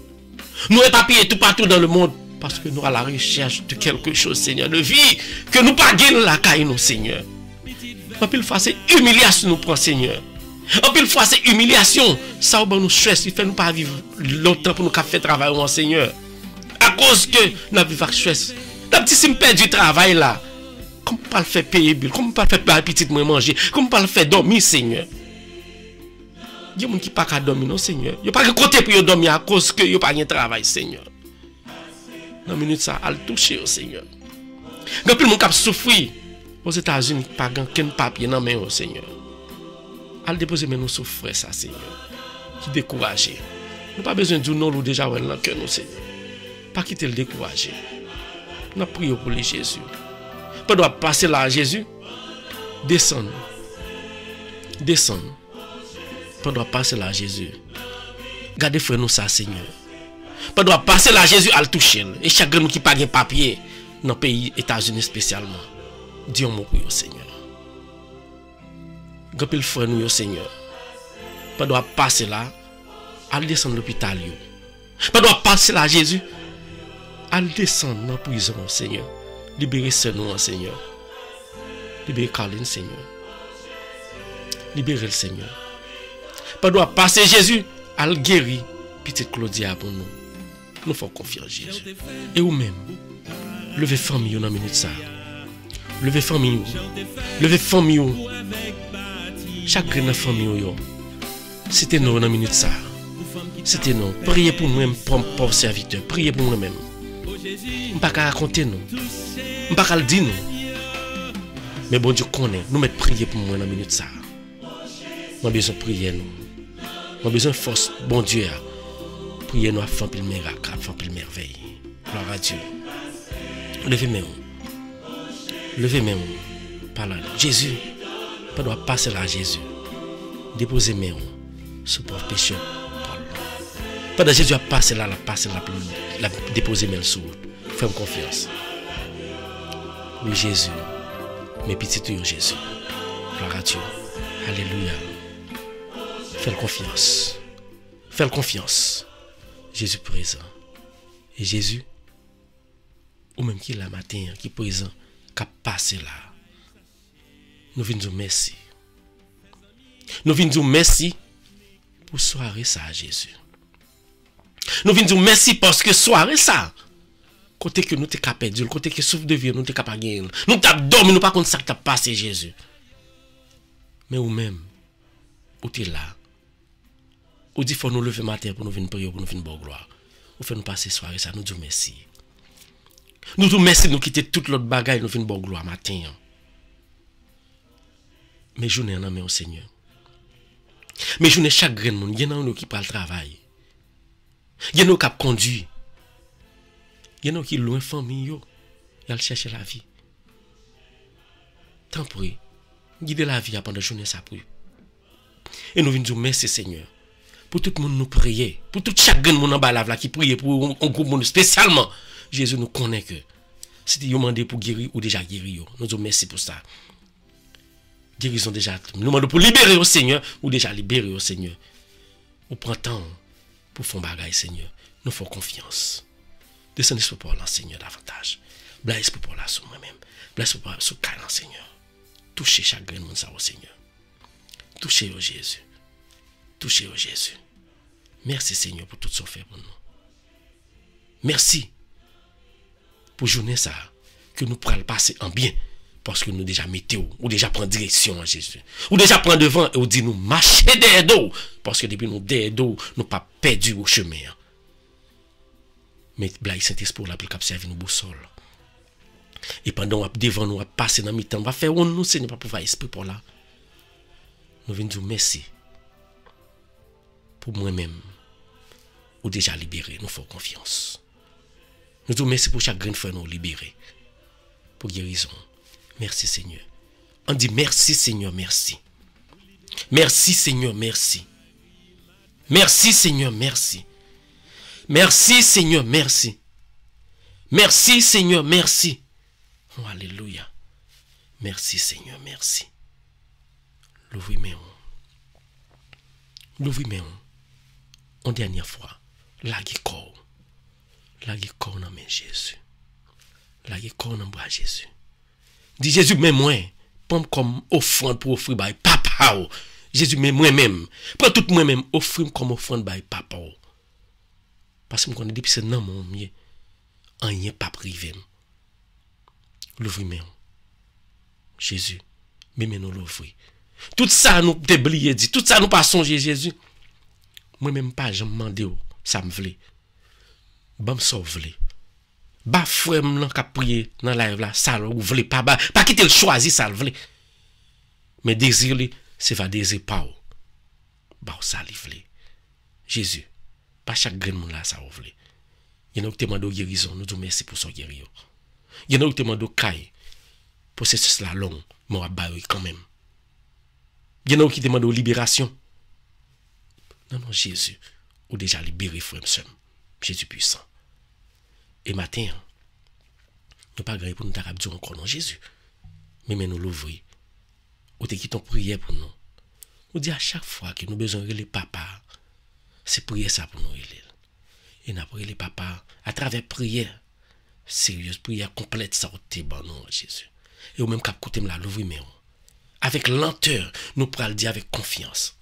Nous éparpillés tout partout dans le monde parce que nous à la recherche de quelque chose, Seigneur, de vie que nous pas gagner la caille, nous, Seigneur. En pile fois, c'est humiliation nous prend, Seigneur. En pile fois, c'est humiliation. Ça, nous stress, il fait nous pas vivre longtemps pour nous faire travail, mon Seigneur. À cause que nous vivons stress. La petite si me perd du travail là. Comment pas le faire payer bill, comment pas le faire payer petit moi manger, comment pas le faire dormir, Seigneur. Il y a des gens qui ne peuvent pas dormir, non, Seigneur. Il n'y a pas de côté pour dormir à cause que il n'y a pas de travail, Seigneur. Dans minute ça, à le toucher au Seigneur. Il y a plus de gens qui souffrent aux États-Unis, pas aucun papier dans main au Seigneur. À le déposer mais nous souffrons ça, Seigneur. Qui découragé. Nous pas besoin de dire non, nous déjà dans le cœur, nous, Seigneur. Pas quitter le découragé. Nous prions pour les Jésus. Pas doit passer là à Jésus. Descendre. Descendre. Pas doit passer là à Jésus. Gardez frère nous ça, Seigneur. Pas doit passer là à Jésus à le toucher. Et chaque nous qui pas de papier dans le pays États-Unis spécialement. Dis un mot pour vous, Seigneur. Gardez le frère nous, Seigneur. Pas doit passer là à descendre l'hôpital. Pas doit passer là à Jésus à descendre dans la prison, Seigneur. Libérez ce nous, Seigneur. Libérez Caroline, Seigneur. Libérez le Seigneur. Pas doit passer Jésus à le guérir. Petite Claudia pour nous. Nous faisons confiance, Jésus. Et vous-même, levez famille dans la minute ça. Levez famille. Levez famille. Chaque grain de famille. C'était nous dans la minute ça. C'était nous. Priez pour nous-mêmes, pour serviteur. Priez pour nous-mêmes. Je ne peux pas raconter nous. Je ne peux pas le dire nous. Mais bon Dieu connaît. Nous mettons prier pour nous dans la minute ça. Nous avons besoin de prier nous. Nous avons besoin de force. Bon Dieu. Priez nous à faire le miracle, à faire le merveille. Gloire à Dieu. Levez mes mains. Levez mes mains. Par là. Jésus. Pas doit passer là Jésus. Déposez mes mains. Ce pauvre pécheur. Pendant Jésus a passé là, la déposé mes sous. Fais-moi confiance. Oui, Jésus. Mes petits tuyaux, Jésus. Gloire à Dieu. Alléluia. Fais-le confiance. Fais-le confiance. Jésus présent. Et Jésus, ou même qui est là matin, qui est présent, qui a passé là. Nous venons dire merci. Nous venons dire merci pour soirée ça, Jésus. Nous venons dire merci parce que soirée ça, côté que nous t'es capable de côté que souffle de vie, nous t'es capable de gagner. Nous t'as dormi, nous pas contre ça que t'as passé, Jésus. Mais ou même, où t'es là, ou dit faut nous lever matin pour nous venir prier, pour nous venir bonne gloire. Ou fait nous passer soirée ça, nous disons merci. Nous disons merci, nous quitter toute l'autre bagaille, nous venir bonne gloire matin. Mais journée en main au Seigneur. Mais journée chaque grain monde, il y en a nous qui parle travail. Il y en a qui conduit. Il y en a qui loin famille yo, il chercher la vie. Tant pis. Guider la vie pendant la journée ça prie. Et nous venons dire merci Seigneur. Pour tout le monde nous prier, pour tout chaque grain monde en bas là qui prie pour un groupe monde spécialement. Jésus nous connaît que si tu demandé pour guérir ou déjà guéri yo. Nous disons merci pour ça. Guérison déjà. Nous demandons pour libérer au Seigneur ou déjà libérer au Seigneur. On prend temps pour faire bagaille Seigneur. Nous faisons confiance. Descendez sur pour là Seigneur davantage. Blaise pour là sur moi-même. Blaise pour sur Calan Seigneur. Touchez chaque grain monde ça au Seigneur. Touchez au Jésus. Touchez au Jésus. Merci Seigneur pour tout ce fait pour nous. Merci pour journée ça que nous pourrons passer en bien. Parce que nous déjà mettons, ou déjà prendre direction à Jésus. Ou déjà prendre devant et ou dit nous marcher derrière d'eau. Parce que depuis nous derrière d'eau, nous pas perdu au chemin. Mais blague Saint-Esprit là pour le servir nous boussole. Et pendant devant nous, passer dans mi-temps, va faire on nous Seigneur pas pouvoir esprit pour là. Nous venons dire merci. Pour moi-même, ou déjà libéré, nous faisons confiance. Nous disons merci pour chaque grain de frère nous libéré. Pour guérison. Merci Seigneur. On dit merci Seigneur, merci. Merci Seigneur, merci. Merci Seigneur, merci. Merci Seigneur, merci. Merci Seigneur, merci. Oh, alléluia. Merci Seigneur, merci. L'ouvrir mes mains. L'ouvrir mes mains. En dernière fois, laguer corps. Laguer corps dans mes Jésus. Laguer corps dans bras Jésus. Dis Jésus, mais moi, pas comme offrande pour offrir by papa. Jésus, mais moi-même. Prends tout moi-même, offrir comme offrande by papa. Parce que je connais depuis ce nom, mon mieux. Rien pas privé. L'ouvrir mes mains. Jésus, mais nous l'ouvrir. Tout ça nous déblier dit, tout ça nous pas songer Jésus. Moi-même pas, je me demande ça me vle. Bon, ça vle. Ba frère m'lan ka prier dans live là, ça ou vle pas quitter le choisi ça le vle. Mais désir li, c'est va désir pas. Ba ça li vle. Jésus, pas chaque grain monde là ça ou vle. Il y en a qui te demandent guérison, nous disons merci pour son guérison. Il y en a qui te demandent caille. Processus la long, mais on va quand même. Il y en a qui te demandent libération. Non, Jésus, ou déjà libéré, frère, Jésus puissant. Et matin, nous pas grand pour nous dire encore non, Jésus. Mais nous l'ouvrir. Ou te quittons prière pour nous. Ou dit à chaque fois que nous besoin de les papa, c'est prier ça pour nous. Et nous prier les papa à travers prière. Sérieuse, prière complète, ça au bon nom, Jésus. Et ou même qu'à côté me la l'ouvrir, mais avec lenteur, nous pourrons le dire avec confiance.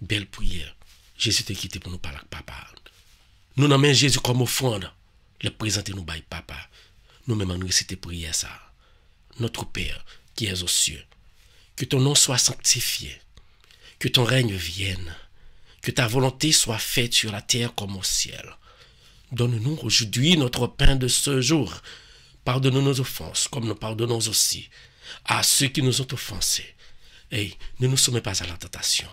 Belle prière. Jésus t'a quitté pour nous parler avec papa. Nous nommons Jésus comme offrande. Le présenter nous by papa. Nous même en réciter prière ça. Notre Père qui es aux cieux. Que ton nom soit sanctifié. Que ton règne vienne. Que ta volonté soit faite sur la terre comme au ciel. Donne-nous aujourd'hui notre pain de ce jour. Pardonne-nous nos offenses comme nous pardonnons aussi à ceux qui nous ont offensés. Et ne nous soumets pas à la tentation.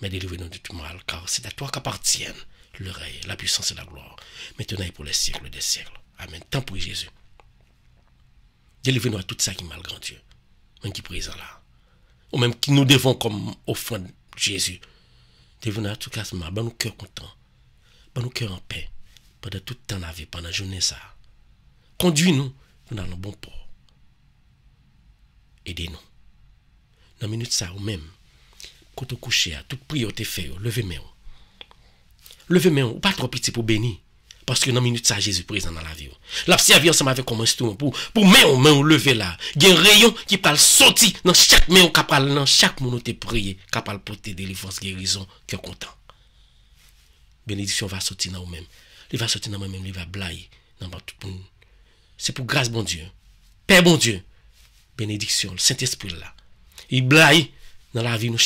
Mais délivre-nous de tout mal, car c'est à toi qu'appartiennent le règne, la puissance et la gloire, maintenant et pour les siècles des siècles. Amen. Tant pour Jésus. Délivre-nous à tout ça qui est mal, grand Dieu, même qui est présent là. Ou même qui nous devons comme offrande Jésus. Délivre-nous à tout cas, bon nous cœur content, bon nous cœur en paix, pendant tout le temps la vie, pendant la journée ça. Conduis-nous dans le bon port. Aidez-nous. Dans la minute ça, ou même, quand vous couchez, toute prière te fait, levez-moi. Levez-moi, ou pas trop petit pour bénir. Parce que dans la minute ça, Jésus présent dans la vie. La servi ensemble avec un instrument pour main lever là. Il y a un rayon qui parle sortir dans chaque main, dans chaque monde te prier, capable porter délivrance, guérison, cœur content. Bénédiction va sortir dans vous-même. Il va sortir dans moi-même, il va blayer dans tout le monde. C'est pour grâce bon Dieu. Père bon Dieu. Bénédiction, le Saint-Esprit là. Il blaye dans la vie nous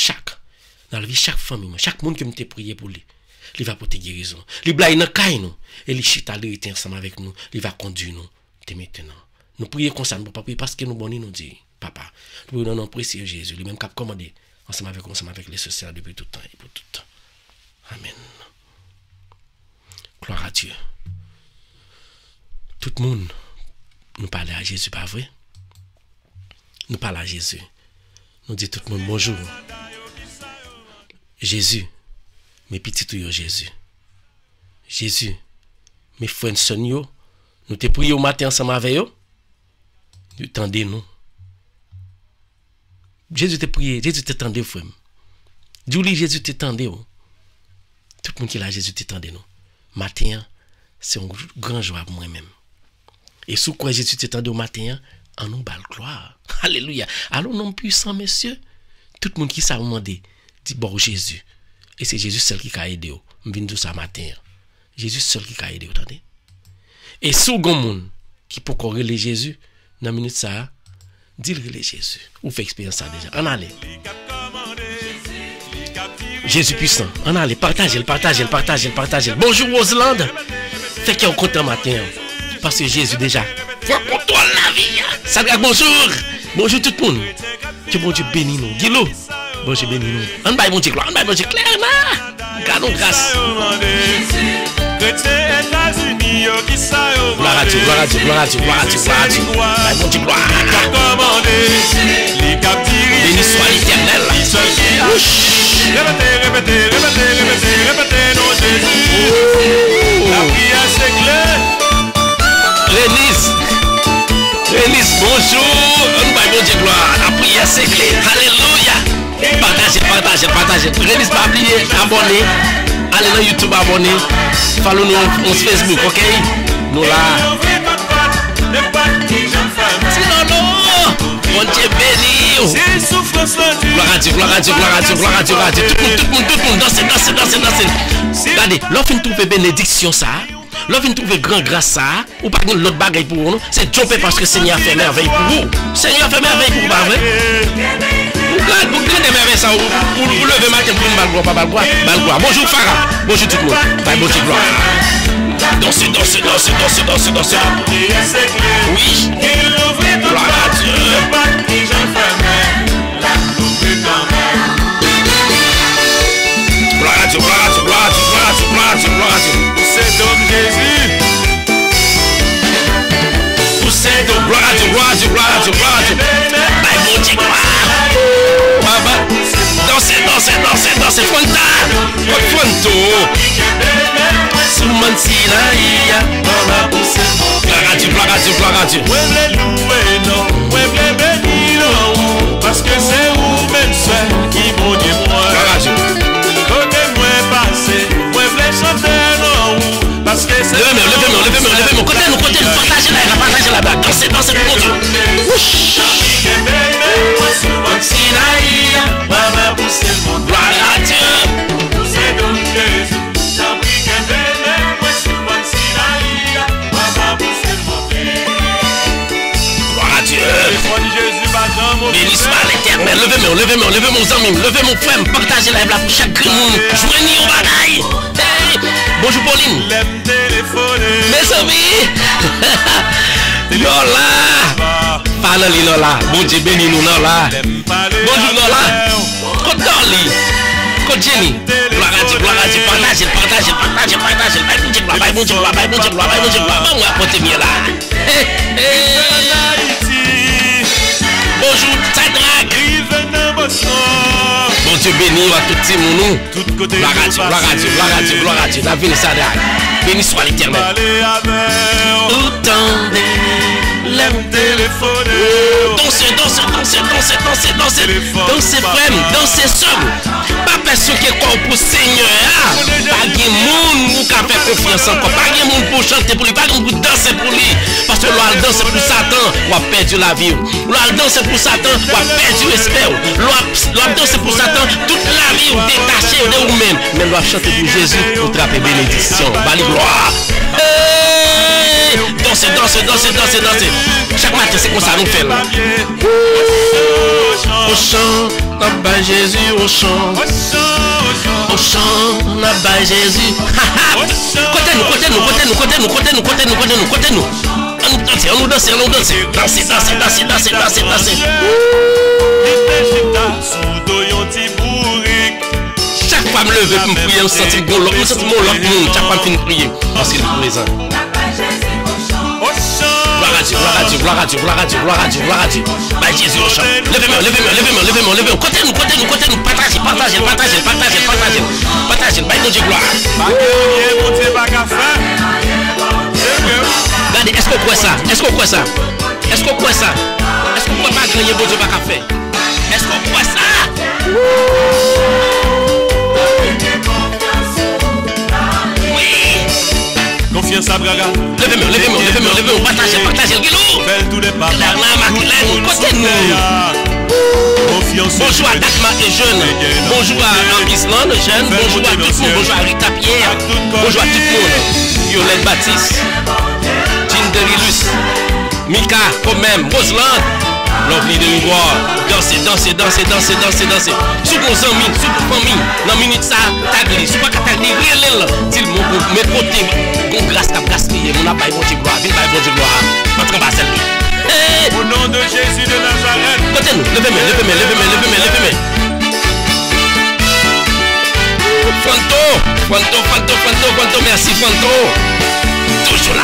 dans la vie chaque famille, chaque monde qui me prié pour lui. Il va porter guérison. Il blaye dans caille nous et il chita l'hérité ensemble avec nous. Il va conduire nous dès maintenant. Nous prions comme ça, nous ne pouvons pas prier parce que nous bonnons nous dit papa. Nous prions dans nom précieux Jésus, lui même qui a commandé ensemble avec les sociétés depuis tout le temps et pour tout le temps. Amen. Gloire à Dieu. Tout le monde nous parle à Jésus, pas vrai? Nous parlons à Jésus. Nous disons tout le monde bonjour. Jésus, mes petits tuyaux, Jésus. Jésus, mes frères et sœurs, nous te prions au matin ensemble avec eux. Nous tendez-nous. Jésus te prié, Jésus te tendé, frère. Dis-lui, Jésus te tendé. Tout le monde qui est là, Jésus te tendé, nous. Matin, c'est un grand joie pour moi-même. Et sous quoi Jésus te tendé au matin, en nous bal gloire. Alléluia. Alors, non puissant, messieurs, tout le monde qui s'est demandé, dit bon Jésus. Et c'est Jésus seul qui a aidé. Je viens de ça matin. Jésus seul qui a aidé. Attendez. Et si vous monde qui peut corréler Jésus, dans la minute ça, dis-le Jésus. Ou fait expérience ça déjà. En allez. Jésus puissant. En allez. Partagez. Bonjour Roselande. Fait qu'il y a un content matin. Parce que Jésus déjà. Pour toi la vie. Salut, bonjour. Bonjour tout le monde. Que bon Dieu bénisse nous. Dis-le. Bon Dieu bénisse nous. On va bon Dieu gloire. On va bon Dieu clairement. Gardons grâce. Gloire à Dieu. Bon Dieu gloire. Béni soit l'Éternel. Répétez, non Jésus. La prière c'est clair. Renise, bonjour. On va bon Dieu gloire. La prière c'est clair. Alléluia. Partagez. Renise, pas oublier, abonnez. Allez dans YouTube, abonnez. Follow nous sur Facebook, ok? Nous là. Bon Dieu béni. Gloire à Dieu. Tout le monde, dansez. Regardez, l'offre nous trouve bénédiction ça. L'offre nous trouve grand grâce ça. Ou pas de l'autre bagaille pour nous. C'est jumper parce que le Seigneur a fait merveille pour vous. Seigneur a fait merveille pour vous, pas vrai? Vous gardez merveille ça, vous levez matin pour une balle gloire. Bonjour Farah, bonjour tout le monde. Bye, bonjour gloire. Dansez. Oui. Gloire à Dieu. Gloire à Dieu. C'est donc Jésus. Poussez donc, gloire à Dieu. Bye, bon Dieu, gloire. Dansez. Fonto. Souman Sinaïa. Gloire à Dieu. Ouais, les louer, non. Ouais, les bénir, non. Parce que c'est vous-même seul qui m'ont dit moi. Gloire à Dieu. Côté-moi passer. Ouais, les chanter, non. Parce que c'est Levez-moi. Côté nous, partagez la blague. Dansez, mon Dieu. Sinaïa. Gloire à Dieu. c'est donc Jésus. J'en prie que moi souvent Sinaïa. Gloire à Dieu. Béni soit l'Éternel. Levez-moi, aux amis. Levez mon frère. Partagez la blague pour chaque monde. Joignez au bagaille. Bonjour Pauline. Mes amis. Lola. Parle Lola. Bon Dieu béni nous Lola. Bonjour Lola. Côte Dolly. Côte Jenny. Gloire à Dieu. Partagez. Bye, bon Dieu, gloire. Moi, apportez-moi là. Bonjour Tadrak. Bon Dieu béni à tout le monde. Gloire à Dieu. La vie de Sadrak. Béni soit l'Éternel. Autant l'aime téléphoner. Dansez frère, dansez seul. Pas personne qui est quoi pour Seigneur. Pas de monde qui a fait confiance encore. Pas de monde pour chanter pour lui. Pas de monde pour danser pour lui. Parce que l'on danse pour Satan, on a perdu la vie. L'on danse pour Satan, on a perdu l'espère. L'on danse pour Satan, toute la vie on détaché de vous-même. Mais l'on chanter pour Jésus pour trapper bénédiction. Bali gloire. Dansez. Chaque matin, c'est comme ça nous fait. Au chant, là-bas Jésus, au chant. Au chant, là-bas Jésus. Côté nous. On nous danse. Dansez. Chaque fois me lever pour me prier, on se sent bon l'autre monde. Chaque fois me prier. Parce qu'il est présent. Gloire à Dieu. Bah Jésus au chant. Levez-moi. Côté nous. Partagez. Bah Dieu gloire. Regardez, est-ce qu'on croit ça? Est-ce qu'on croit pas gagner bon Dieu pas qu'à faire? Est-ce qu'on croit ça? Confiance à Braga. Levez-moi, partagez le guilou. Fais tous les pas. Côté nous. Bonjour à Dakma et jeune. Bonjour à Island jeune. Bonjour à tout le monde. Bonjour à Rita Pierre. Bonjour à tout le monde. Violette Baptiste. Jean Derilus. Mika, quand même. Roseland. Lovely de Rivoire. Dansez. Sous vos amis, sous vos familles. Dans minute ça, tagli. Sous pas tagli, réel. Dis mon mes côtés. Gon grâce cap gaspiller. Mon abaye bon Dieu gloire. Vite baye bon Dieu gloire. Parce qu'on va saluer. Au nom de Jésus de Nazareth. Côté nous. Levez-moi. Fanto. Merci Fanto. Toujours là.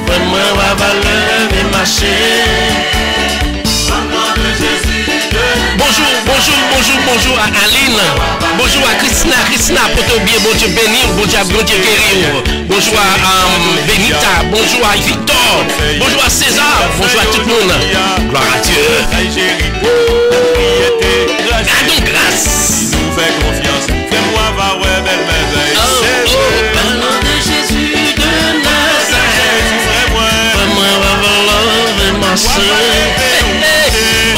Vraiment va lever marcher. Bonjour à Aline. Bonjour à Christina, pour te bien, bon Dieu béni, bon Dieu guéri. Bonjour à Benita, bonjour à Victor, bonjour à César, bonjour à tout le monde. Gloire à Dieu. Gardons grâce. Nous fais confiance. Fais-moi va ouais belle merveille. Parlant de Jésus de Nazareth. Vraiment va lever marcher.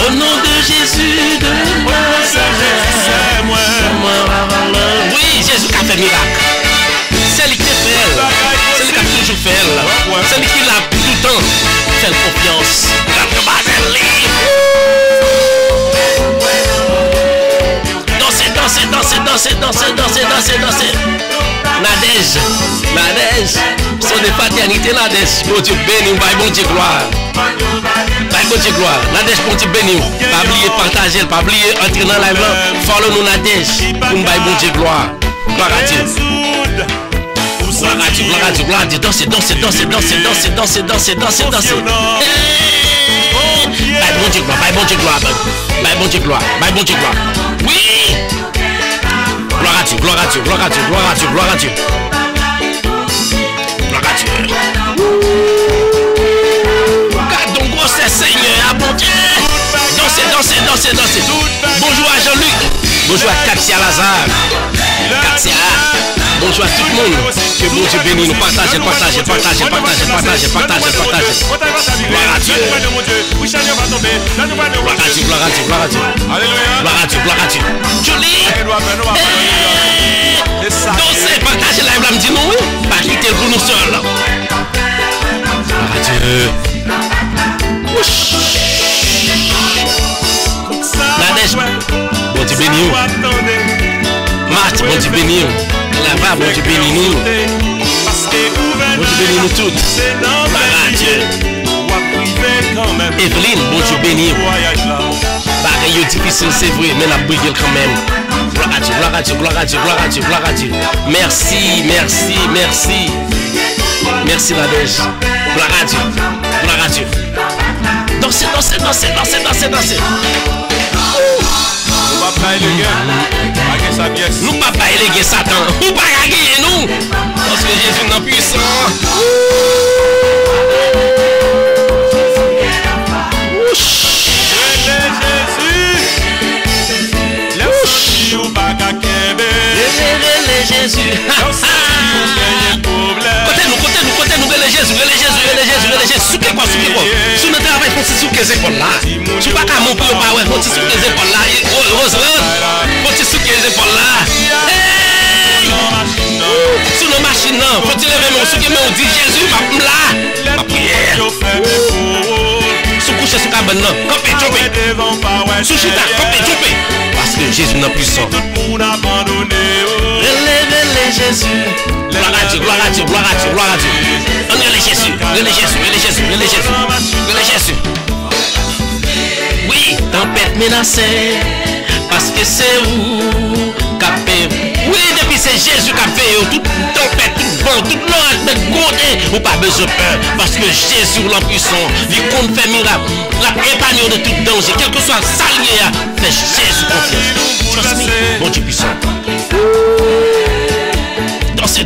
Au nom de Jésus de Nazareth. Oui, Jésus qui a fait miracle. C'est lui qui fait. C'est lui qui a toujours fait. C'est lui qui l'a tout le temps. Fais confiance. Nadège, son de paternité, Nadège. Bon Dieu béni, bon Dieu gloire. Bon Dieu gloire. Nadège, bon Dieu béni. Pas oublier partager, pas oublier entrer dans la live. Follow nous Nadège. Pour nous bon Dieu gloire. Gloire à Dieu. Gloire à Dieu, gloire à Dieu, gloire à Dieu. Dansez. Bon Dieu gloire, bon Dieu gloire. Bon Dieu gloire. Oui. Gloire à Dieu, gloire à Dieu, gloire à Dieu, gloire à Dieu, gloire à Dieu. Gloire à Dieu. Gardons grosse Seigneur, bon Dieu. Dansez. Bonjour à Jean-Luc. Bonjour à Katia Lazare. Bonjour à tout le monde. Que bon Dieu bénisse nous. Partagez. Gloire à Dieu. Gloire à Dieu. Jolie. Dansez, partagez la live, me dit nous. Pas quitter pour nous seuls. Gloire à Dieu. Nadège, bon Dieu bénis nous. Marthe, bon Dieu bénis nous. Là-bas, bon Dieu bénis nous. Bon Dieu bénis nous toutes. Gloire à Dieu. Evelyne, bon Dieu bénis nous. Pareil, difficile, c'est vrai, mais la brille quand même. Gloire à Dieu. Merci. Merci Nadège. Gloire à Dieu. Dansez. Nous pas éléguer Satan. Nous pas gagner nous. Parce que Jésus est puissant. Jésus. Côté nous, Jésus. Souquez quoi. Si nous travaillons, faut souquer les épaules là. Si pas qu'à mon père, faut souquer les épaules là. Faut souquer les épaules là. Sur nos machines, faut lever mon souquer, mais on dit Jésus, là. Ma prière. Sous coucher sous cabane, copé. Sous chita, copé. Parce que Jésus n'a plus son. Relève Jésus. Gloire à Dieu. On est Jésus. Oui, tempête menacée. Parce que c'est vous capé. Oui, depuis c'est Jésus qui a fait toute tempête, tout vent, toute l'ordre, ou pas besoin de peur. Parce que Jésus l'impuissant, il compte faire miracle. La épargne de tout danger, quel que soit le salier, fait Jésus confiance. Bon Dieu puissant. Dansez.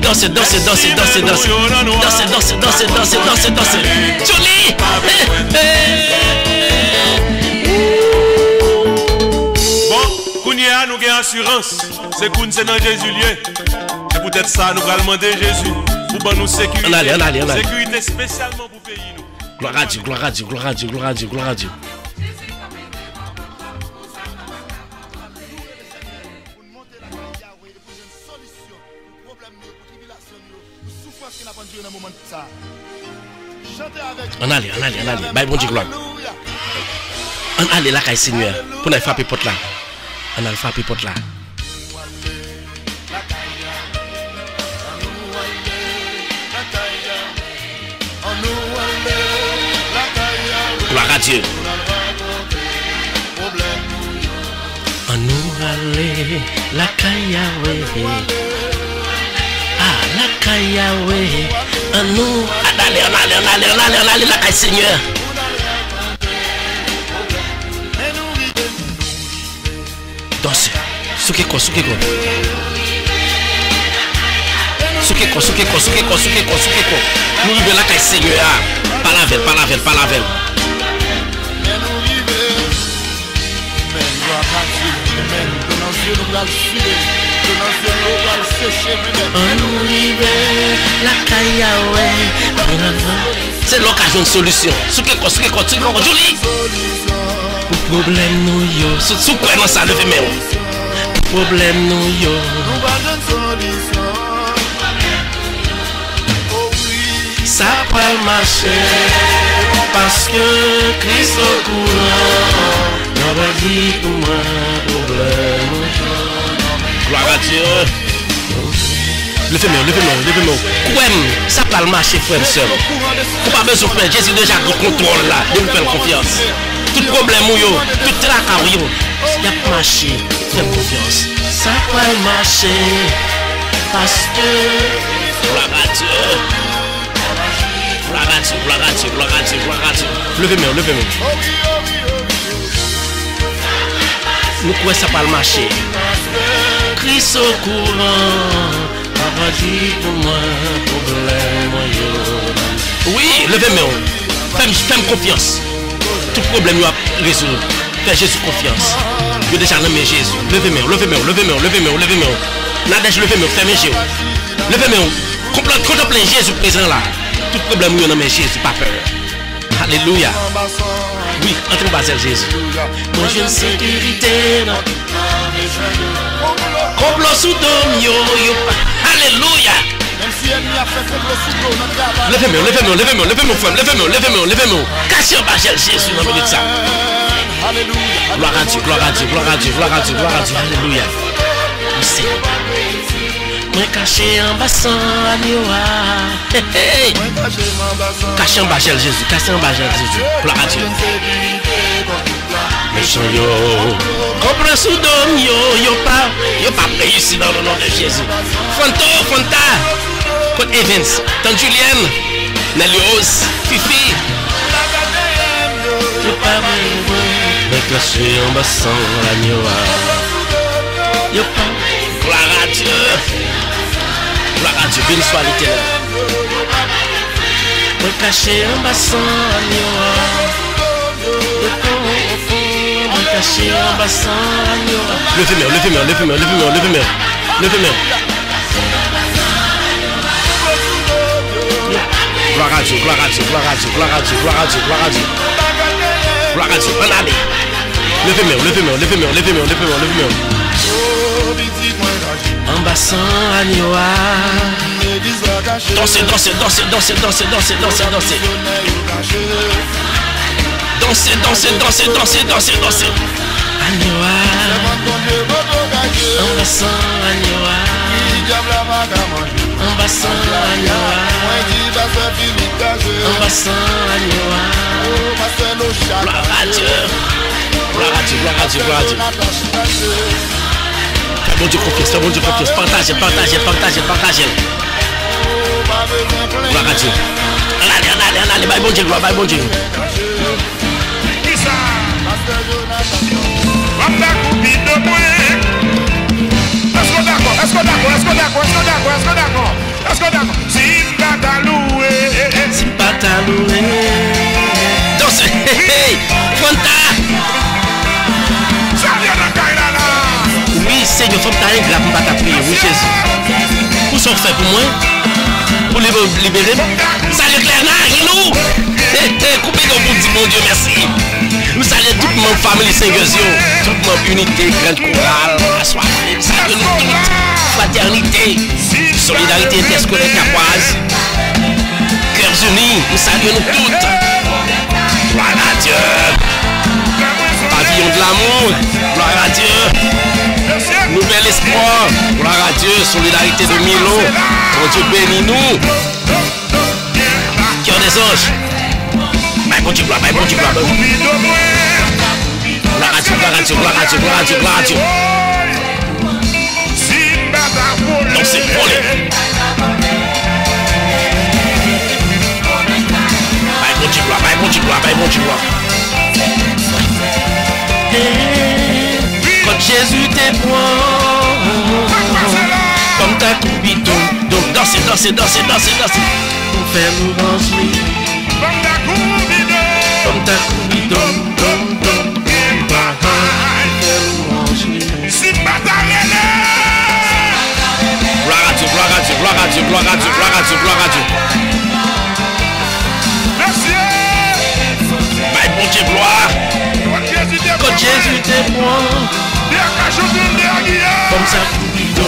Jolie. Bon, Kounia, nous avons assurance. C'est qu'on c'est dans Jésus lié. Et peut-être ça, nous allons demander Jésus pour nous sécurité. On allez. Sécurité spécialement pour pays nous. Gloire à Dieu. On allez. Bye, bon Dieu, gloire. On allez là, Seigneur. Pour nous frapper porte là. On allait frapper porte là. Gloire à Dieu. On nous allait la Kayawe. La Kayawe. On nous allez la Kayawe, Seigneur. Dansez. Soukeko. Nous vivons la Kayawe, Seigneur. Pas la veille. C'est l'occasion de solution. Joli. Problème nous yo. Sous quoi non ça lever mais problème nous yo. Ça pas marcher parce que Christ au courant. On va dire pour moi problème. Gloire à Dieu. Levez-moi. Kouem, ça pas le marché, frère et soeur. Vous pas besoin de faire. Jésus déjà le contrôle là. De vous faire confiance. Tout problème ou yo, tout tracas ou yo. Il y a pas marché. Faites confiance. Ça pas le marché. Parce que. Gloire à Dieu. Gloire à Dieu. Levez-moi. Nous quoi ça pas le marché. Christ au courant. Paradis pour moi, problème. Oui, levez-moi. Fais-moi confiance. Tout problème va résoudre. Fais Jésus confiance. Je déjà nommé Jésus. Levez-moi. Nadège, levez-moi. Fermez Jésus. Levez-moi. Contemplez Jésus présent là. Tout problème vous nommé Jésus, pas peur. Alléluia. Oui, entrez dans Jésus. Moi j'ai une sécurité. Complot sous dôme, yo. Alléluia. Levez-moi. Cachez en bas Jésus dans le milieu de ça. Gloire à Dieu. Alléluia. Merci. Moi caché en bas sans agneau. Caché en bas Jésus. Gloire à Dieu. Méchant yo. Comprends sous dôme yo pas réussi dans le nom de Jésus. Fonta. Côte Evans, Tante Julienne, Nelios, Fifi. Yo pas mais caché en bas sans l'agneau. Yo pas. Gloire à Dieu. Béni soit l'Éternel. Moi caché en bas sans l'agneau. Caché en bas sans l'agneau. Levez-moi. Gloire à Dieu. En allez. Levez-moi. En bas sans l'agneau. Dansez. Agneau. En bas sans l'agneau. En bas sans l'agneau. Gloire à Dieu. Fais bon Dieu confiance. Partagez. Gloire à Dieu. Allez, bye bon Dieu, gloire, bye bon Dieu. Est-ce qu'on d'accord? Simpataloué. Dansez. Fanta. Oui, Seigneur, faut que tu ailles là pour ta prière. Oui, Jésus. Pour ce fait pour moi. Pour libérer. Salut Claire, nous. Coupez donc pour dire mon Dieu, merci. Nous saluons toute mon famille Saint-Gazio, toute mon unité, grande chorale, assoiffée. Nous saluons nous toutes. Fraternité, solidarité interscolaire capoise. Cœurs unis, nous saluons nous toutes. Gloire à Dieu. Pavillon de l'amour, gloire à Dieu. Nouvel espoir, gloire à Dieu. Solidarité de Milo, mon Dieu bénis-nous. Cœur des anges. Bon Dieu, gloire à Dieu. Donc c'est volé. Bon Dieu, gloire. Quand Jésus te prend comme ta coupidon. Donc dansez. Pour faire louange lui. Comme ta coupidon. Gloire à Dieu. Bye, bon Dieu, gloire. Quand Jésus te prend comme ça,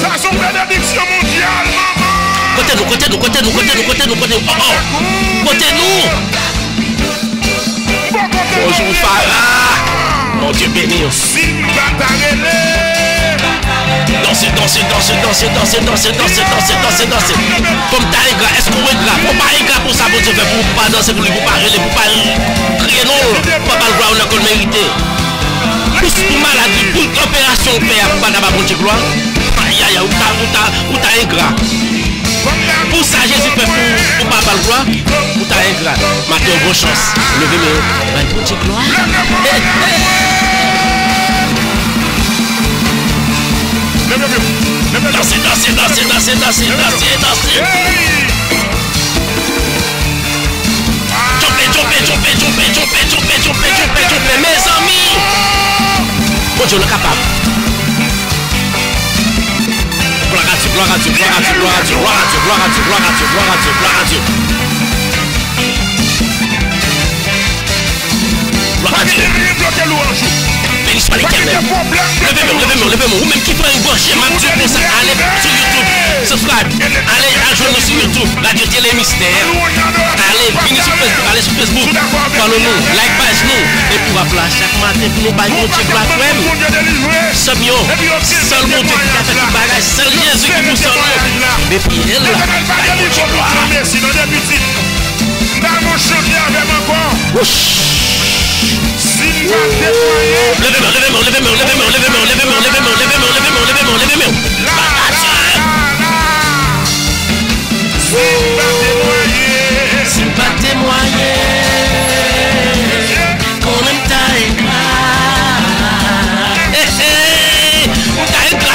ça sont bénédictions mondiales, maman. Côté-nous. Côté-nous. Bonjour, Farah. Mon Dieu béni. Simba Tarele. Dansez. Comme t'as un gars, est-ce qu'on est gras? Faut pas être gras pour ça, pour Dieu, pour pas danser, pour pas rêver, pour pas crier non, pas le droit, on a qu'on mérité. Pour tout maladie, pour opération faire, pas d'abord pour Dieu gloire. Aïe aïe, ou t'as un gras. Pour ça, Jésus fait pour pas le droit, ou t'as un gras. Maintenant, bonne chance. Levez-moi, pour Dieu gloire. Dansez. Jumpez, mes amis. Bon Dieu, le capable. Gloire à Dieu. Gloire à Dieu. Béni soit l'Éternel. Levez-moi. Ou même qui prend une gorgée, m'a Dieu pour ça. Allez sur YouTube. Subscribe. Allez rejoindre sur YouTube. Radio Télé Mystère. Allez, venez sur Facebook. Allez sur Facebook. Follow-nous. Like page nous. Et pour appeler chaque matin pour nous bailler mon Dieu gloire même. Seul mon Dieu qui a fait tout bagage. Seul Jésus qui vous sauve. Mais puis elle, baille mon Dieu gloire. C'est pas témoigner qu'on aime ta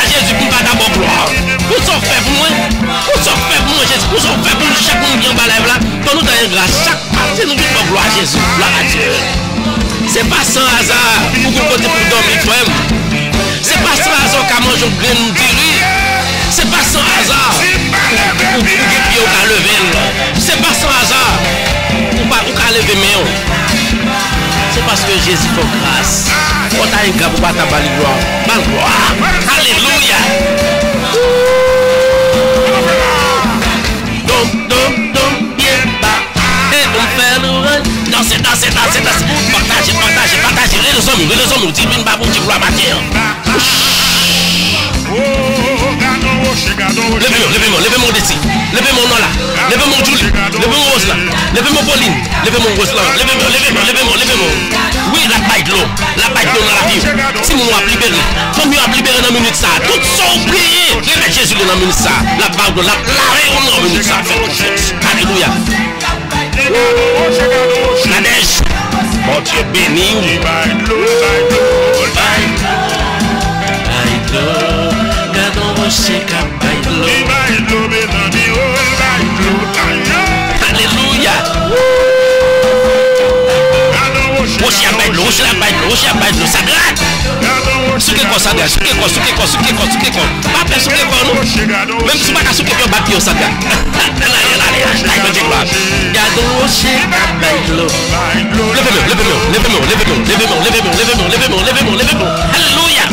Jésus pour pas d'abord gloire. Pour ça fait pour moi, Jésus, pour ça fait pour chaque monde qui en bas là, pour nous donner grâce chaque partie nous disons gloire à Jésus, gloire à Dieu. C'est pas sans hasard pour vous côté pour dormir toi-même. C'est pas sans hasard qu'à manger une graine de riz. C'est pas sans hasard pour que pied au lever. C'est pas sans hasard pour pas lever main. C'est parce que Jésus fait grâce. Quand tu as un gars pour pas ta gloire. Alléluia. Bien bas. Et on fait le run. Dansez. Partagez. Les hommes, dis une babou, dis gloire matin. Levez-moi d'ici. Levez-moi non là. Levez-moi Julie. Levez-moi Rose là. Levez-moi Pauline. Levez-moi Rose là. Levez-moi. Oui, la baille de l'eau dans la vie. Si nous avons libéré, comme nous avons libéré dans la minute ça, tout sont oubliés. Levez Jésus dans la minute ça. La baille de l'eau, la minute ça. Alléluia. La neige. Mon Dieu béni. Alléluia. Ça gratte. Ce qui est quoi, ça gratte. Ce qui est quoi. Pas personne qui est quoi, non. Même si pas qu'à ce qui est bâti, ça gratte. Levez-moi. Alléluia.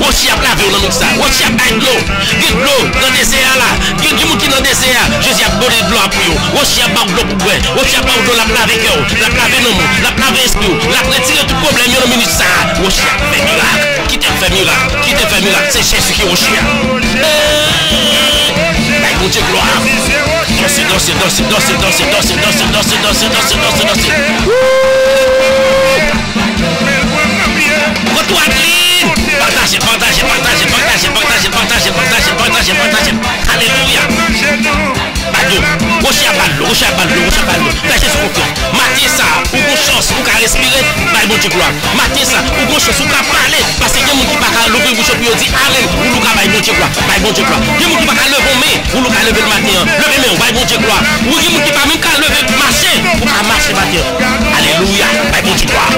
Aussi à laver dans ça. Aussi à bailler de l'eau. Get de l'eau dans le désert là. Get du monde qui dans le désert. Jésus a donné de l'eau à pour. Aussi à bailler de l'eau pour boire. Aussi à bailler de l'eau la laver cœur. La laver non, la laver esprit. La retirer tout problème dans minute ça. Aussi à faire miracle. Qui te fait miracle? C'est Jésus qui est aussi. Baille mon Dieu gloire. Dansez. Retour à l'île. Partagez. Alléluia. Rocher à l'eau. Tâchez sur confiance. Matin ça, ou bonne chance, ou qu'à respirer, baille mon Dieu gloire. Matin ça, ou bonne chance, ou qu'à parler. Parce que y a des gens qui ne peuvent pas lever le bouche et dire Amen, ou nous qu'à baille mon Dieu gloire. Il y a des gens qui ne peuvent pas lever mais ou nous qu'à lever le matin. Lever mais, baille mon Dieu gloire. Ou il y a des gens qui ne peuvent même qu'à lever marcher, ou qu'à marcher le matin. Alléluia, baille mon Dieu gloire.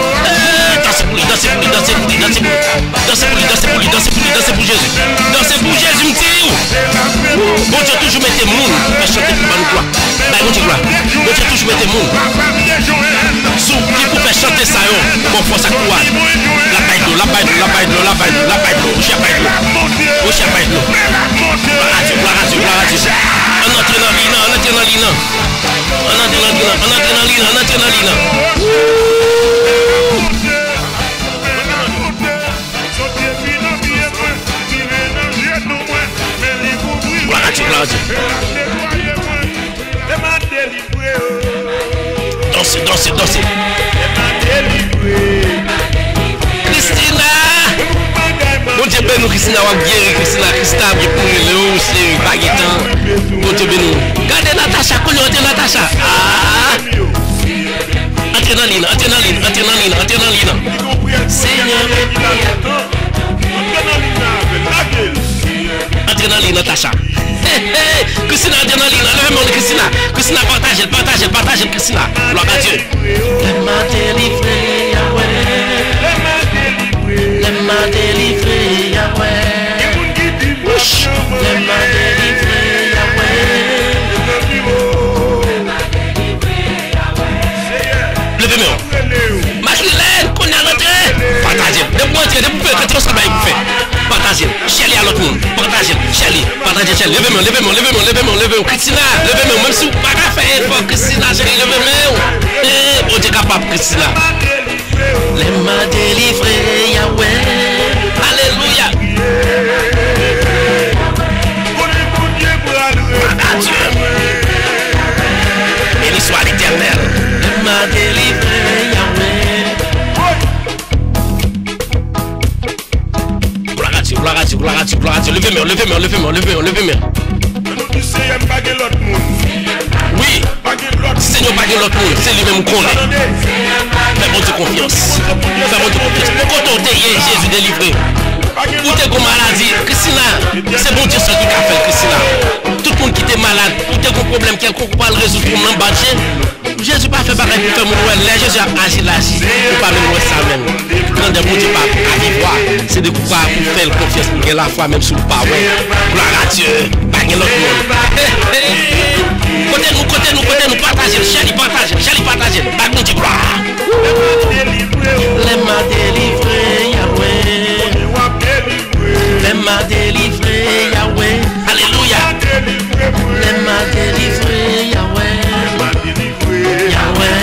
Dansez pour lui. Dansez pour Jésus. Dansez pour Jésus, me dit. Bon Dieu toujours mettez moun pour chanter pour nous gloire. Bon Dieu gloire. Bon Dieu toujours mettez moun. Sous qui pour faire chanter ça yo. Bon force à quoi. La baille de l'eau. Ochi à baille de l'eau. Gloire à Dieu. On entre dans l'île. gloire à Dieu. Dansez, dansez, dansez. Christina! Bon Dieu ben nous, Christina, on va guérir, Christina, Christina, bien pour nous, c'est baguettant. Bon Dieu ben nous. Regardez Natacha, connaissez Natacha. Ah! Entrez dans l'île, entrez dans l'île, entrez dans l'île, entrez dans l'île. Seigneur. Entrez dans l'île, Natacha. Christina, entrez dans l'île, levez-moi, Christina. Christina, partagez, partagez, partagez, Christina. Gloire à Dieu. Elle m'a délivré, Yahweh. Elle m'a délivré, Yahweh. Elle m'a délivré, Yahweh. Levez-moi. Macrilène, qu'on a rentré. Partagez. Partagez. Chélie à l'autre monde. Partagez. Chélie. Partagez. Chélie. Levez-moi, levez-moi, levez-moi, levez-moi, levez-moi. Christina, levez-moi. Même si vous n'avez pas fait effort, Christina, chélie, levez-moi. Eh, on est capable, Christina. Elle m'a délivré, Yahweh. Alléluia. Dieu. Béni soit l'Éternel. Elle m'a délivré, Yahweh. Gloire à Dieu, gloire à Dieu, gloire à Dieu, gloire à Dieu. Levez-moi, levez-moi, levez-moi, levez-moi, levez-moi. Oui, Seigneur, pas de l'autre monde, c'est lui-même qu'on est. Fais-moi de confiance. Fais-moi de confiance. Pourquoi t'as Jésus délivré? Ou t'es comme maladie, Christina, c'est bon Dieu seul qui a fait, Christina. Tout le monde qui était malade, ou t'es comme problème quelconque, ou pas le résoudre pour m'embattre. Jésus pas fait pareil pour faire mon Noël. Là, Jésus a agi, ou pas même ça même. Quand des bon Dieu pas à voir, c'est de pouvoir faire confiance pour la foi, même sous le pas. Gloire à Dieu, pas de l'autre monde. Côté nous, partagez, chérie, partagez, pas de gloire. Elle m'a délivré, Yahweh. Elle m'a délivré, Yahweh. Alléluia. Elle m'a délivré, Yahweh. Yahweh.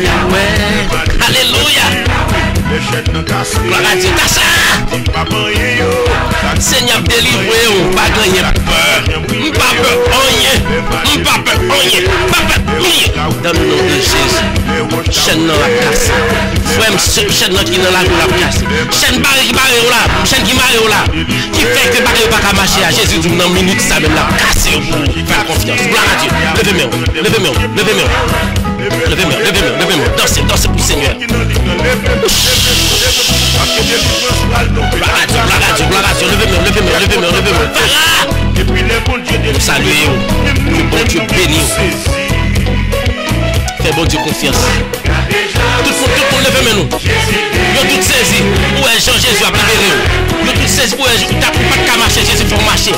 Yahweh. Alléluia. Gloire à Dieu. Seigneur, délivré, pas gagner peur. Pas peur, pas peur, dans le nom de Jésus. Chaîne dans la casse. Frère, chaîne qui dans la casse. Chaîne barré qui barré là. Chaîne qui barré là. Qui fait que barré pas qu'à marcher à Jésus dans une minute, ça même la casse. Faire confiance. Gloire à Dieu. Levez-moi, levez-moi, levez-moi. Levez-moi, levez-moi, levez-moi. Dansez, dansez pour le Seigneur. Gloire à Dieu, gloire à Dieu, gloire à Dieu. Levez-moi, levez-moi, levez-moi, levez-moi. Nous saluons, nous bon Dieu béni. Fais bon Dieu confiance. Tout le monde levez-moi nous. Nous tous saisis. Où est Jean-Jésus a libéré? Nous tous saisis. Où est t'as pas qu'à marcher, Jésus faut marcher.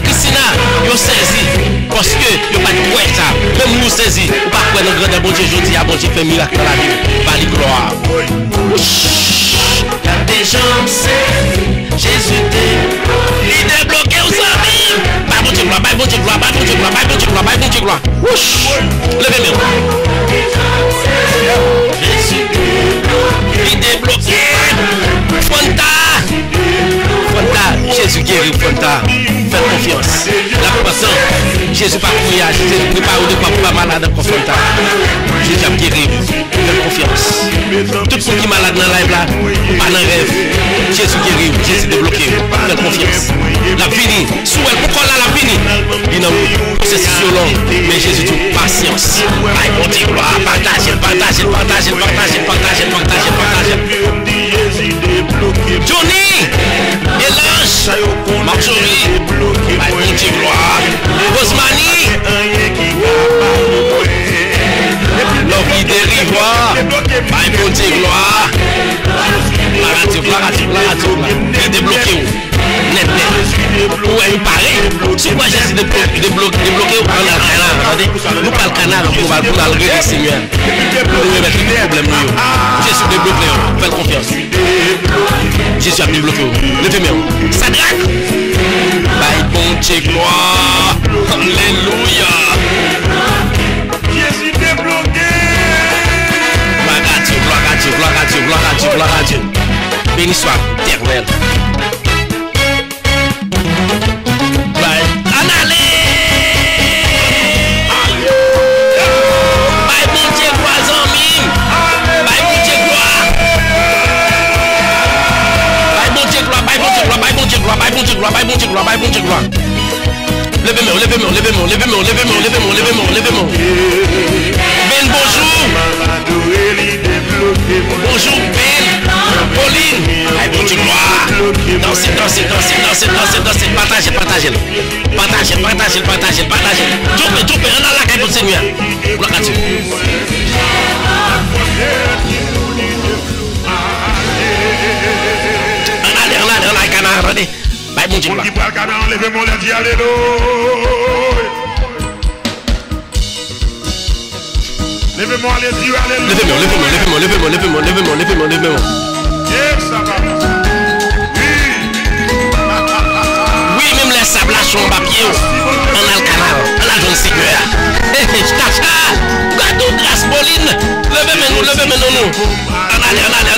Christina, nous saisis. Parce que nous pas de quoi ça. Même nous saisis. Ou pas quoi notre grand bon Dieu aujourd'hui a bon Dieu fait miracle dans la vie. Pas de gloire. Car des gens saisis. Jésus il débloqué aux amis. Pas bon Dieu gloire, pas bon Dieu gloire, pas bon Dieu gloire, pas bon Dieu gloire, pas bon Dieu gloire. Levez-moi. Jésus il débloqué. Fanta, Jésus guérit Fanta. Faites confiance. La personne, Jésus pas courir, Jésus ne pas malade encore Fanta. Jésus a guéri. Faites confiance. Tout ce qui est malade dans la live là, pas dans rêve. Jésus guérit, Jésus débloqué. Faites confiance. La fini. Sous elle, pourquoi là la fini? Il n'a pas c'est long. Mais Jésus dit patience. Aïe, bon Dieu, partagez. Johnny, Elange, Marjorie, aïe, bon Dieu, gloire. Rosemary, l'homme qui dérive, aïe, bon Dieu, gloire. Gloire à Dieu. Il débloqué où? Net. Où est il paraît? C'est quoi Jésus débloqué où? Regardez, nous parlons canal pour le Seigneur. Pour nous mettre le problème. Jésus débloqué, faites confiance. Jésus a débloqué. Levez-moi. Sadrach. Bye, bon Dieu, gloire. Alléluia. Jésus débloqué. Gloire à Dieu. Béni soit l'Éternel. Dieu gloire, bye bon Dieu gloire. Levez-moi. Ben, bonjour. Bonjour, Ben. Pauline. Bye bon Dieu gloire. Dansez. Partagez. Toupé. On a la caille pour Seigneur. Gloire à Dieu. On a canard, regardez. Bye bon Dieu gloire. Levez-moi, dit alléluia. Levez-moi, allez dire alléluia. Levez-moi. Yes, ça va. Oui, même les sables là sont en papier. On a le canal, on a le jeune Seigneur. Gâteau, grâce, Pauline. Levez-moi, nous. On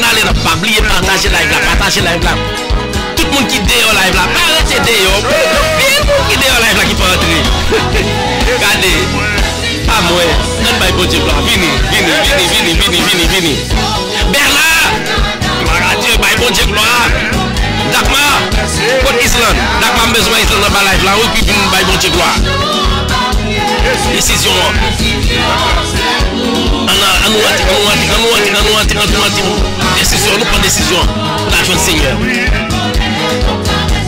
allez, pas oublier partager live là. Tout le monde qui dehors live là, pas arrêter dehors. Bien le monde qui dehors live là qui peut entrer. Regardez. Pas moi. Non, pas bon Dieu gloire. Vini. Bernard. Dieu, bye bon Dieu gloire. Dakma. Côte Island. Dakma besoin Island dans live là. Oui, puis bye bon Dieu gloire. Décision. Décision, nous prenons décision. La joie du Seigneur.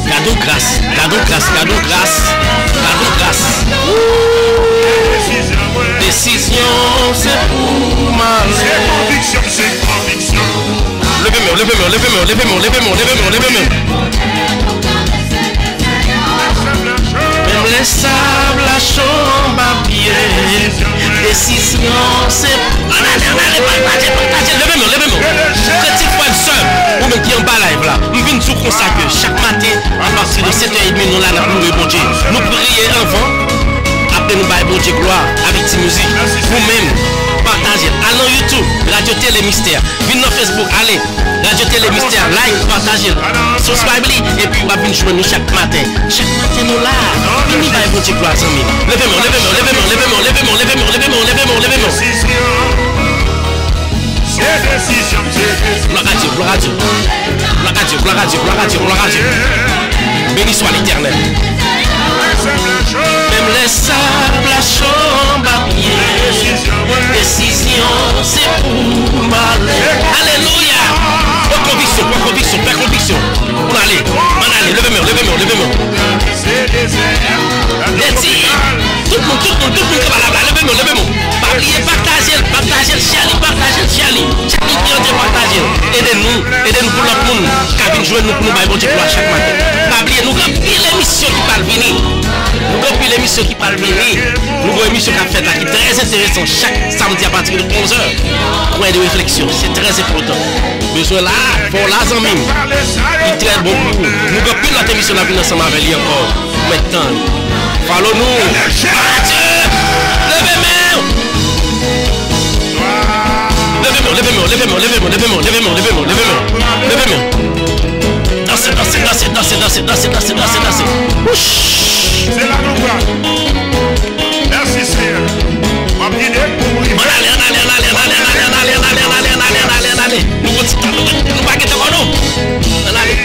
Cadeau grâce. Décision, c'est pour mal. C'est conviction. Levez-moi. Même les sables à chambre à pied. Décision, c'est pour mal. Partagez. Levez-moi. Petit frère de soeur, ou même qui en bas live là. Nous venons tout consacrer chaque matin à partir de 7h30 nous là dans le bon Dieu. Nous prions avant. Après nous baillons bon Dieu gloire avec cette musique. Vous-même, partagez. Allons YouTube, Radio Télé Mystère. Venez dans Facebook, allez. Radio Télé Mystère, like, partagez. Subscribe et puis on va venir jouer nous chaque matin. Chaque matin nous là. Venez baillons bon Dieu gloire, amis. Levez-moi. Gloire à Dieu. Béni soit l'Éternel. Même les sables à chambre à pied. Décision, c'est pour mal. Alléluia. Pas conviction. On allez. Levez-moi. Tout le monde qui va là-bas. Levez-moi. Partagez, Charlie. Aidez-nous pour l'autre monde. Cabine jouer nous pour nous bailler chaque matin. Nous avons l'émission qui parle venir. Nous avons l'émission qui parle venir. Nous avons une émission qui a fait là qui est très intéressante chaque samedi à partir de 11h. Point de réflexion, c'est très important. Besoin là, pour la zami. Il est très bon pour nous. Nous avons plus notre émission là ensemble avec lui encore. Maintenant, follow-nous. Levez-moi. Dansez. C'est là nous voilà. Merci Seigneur. Allez. Nous pas quitter nous. Allez.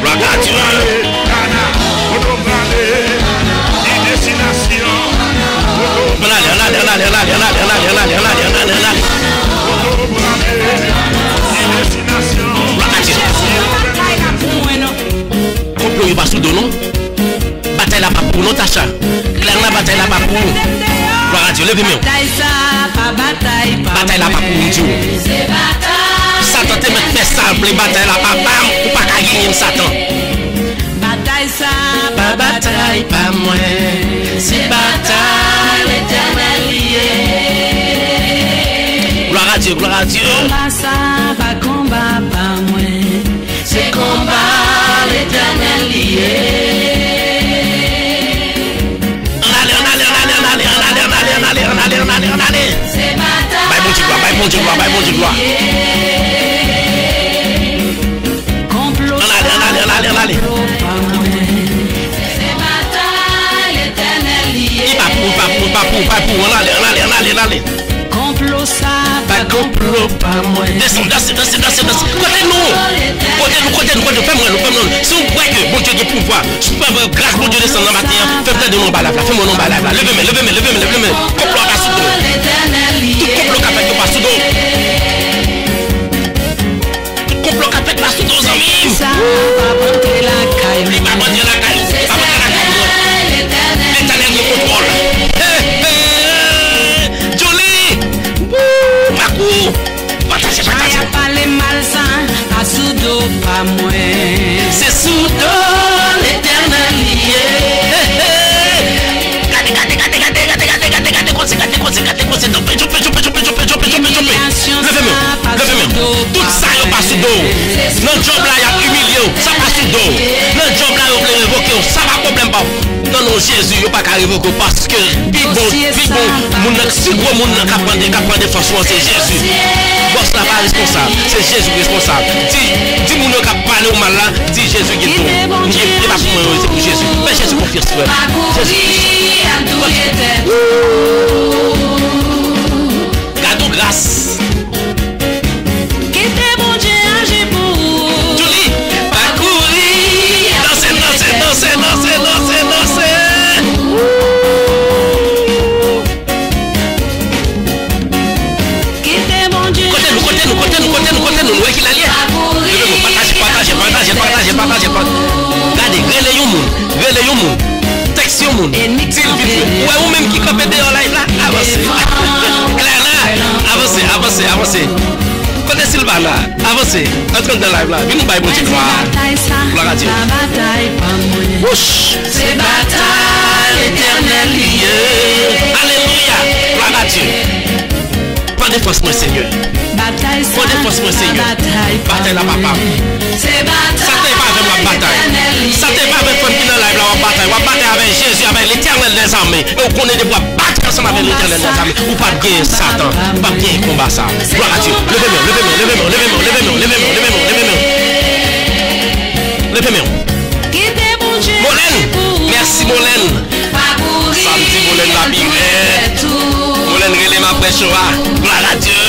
Regarde Dieu. Complot pas sous non. Bataille là pas pour nous Tacha. Clairement bataille là pas pour nous. Gloire à Dieu, levez-moi. Bataille là pas pour nous Dieu. Satan te met faire simple bataille là pas pour pas gagner Satan. Bataille ça, pas bataille pas moi. C'est bataille l'éternel lié. Gloire à Dieu. Combat ça, pas combat pas moi. C'est combat l'éternel lié. Allez. C'est bataille. Bye mon Dieu gloire. Complot. Allez. C'est bataille l'éternel lié. Pas pour. Allez. complot ça. Pas complot, pas moi. Descends. Côté nous. Fais-moi nous. Si vous croyez que bon Dieu a pouvoir, je peux avoir grâce, bon Dieu descend dans ma matin. Fais-moi de mon balade là. Fais-moi non balade là. Levez-moi. Complot à sous dos. Tout complot qu'a fait pas sous dos. Tout complot qu'a fait pas sous dos, amis. Ça va monter la caille. Il va monter la caille. L'éternel me contrôle. Jolie. Macou. Partagez. Il n'y a pas les malsains, pas sous dos, pas moi. C'est sous dos l'éternel lié. Levez-moi. Tout ça, il pas sous dos. Notre job là, il y a humilié, ça pas sous dos. Notre job là, il a révoqué, ça va problème pas. Non, Jésus, il n'y a pas qu'à révoquer parce que, puis bon, si gros monde qui prend des forces, c'est Jésus. Boss là pas responsable, c'est Jésus responsable. Dis moun qui parle au mal là, dis Jésus qui est tout. Il n'est pas pour moi, c'est pour Jésus. Mais Jésus confie sur Gardons grâce. Julie, pas courir. Danser. Côté nous, ouais qu'il a lié. Partagez. Regardez, relais yon moun. Texte yon moun. Ouais, ou même qui capte dehors live là, avancez. Claire là, avancez. Côté Sylvain là, avancez. Entrez dans live là, viens nous bailler bon Dieu gloire. Gloire à Dieu. C'est bataille éternelle liée. Alléluia. Gloire à Dieu. Pas de force, mon Seigneur. Pas de force, mon Seigneur. Bataille la papa. Ça t'est pas avec ma bataille. Ça t'est pas avec femme qui dans la live là, on bataille. On bataille avec Jésus, avec l'éternel des armées. Et on connaît des bois battre ensemble avec l'éternel des armées. Ou pas gagner Satan. Ou pas gagner combat ça. Gloire à Dieu. Levez-moi. Molène. Merci Molène. Samedi Molène la bière. Molène relève ma prêche. Gloire à Dieu.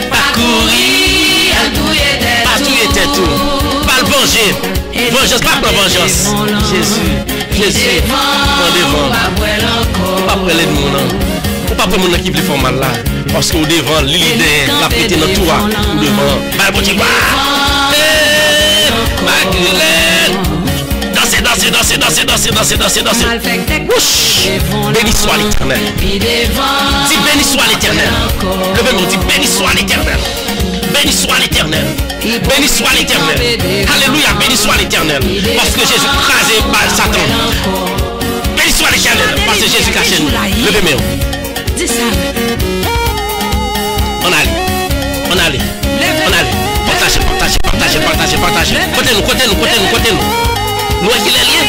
Parcourir, pas tout était tout. Pas le venger. Vengeance, pas la vengeance. Jésus, prends devant. Pas près les gens. Pas près les gens qui veulent faire mal là. Parce qu'au devant, l'idée, la pété dans tout. Au devant. Bah, bon, tu vas. Dansez. Béni soit l'éternel. Dis béni soit l'éternel. Levez-moi, dis béni soit l'éternel. Béni soit l'éternel. Béni soit l'éternel. Alléluia, béni soit l'éternel. Parce que Jésus crasé par Satan. Béni soit l'éternel. Parce que Jésus caché nous. Levez-moi. Dis ça. On allait. Partagez. Côté nous. Nous qui les liens.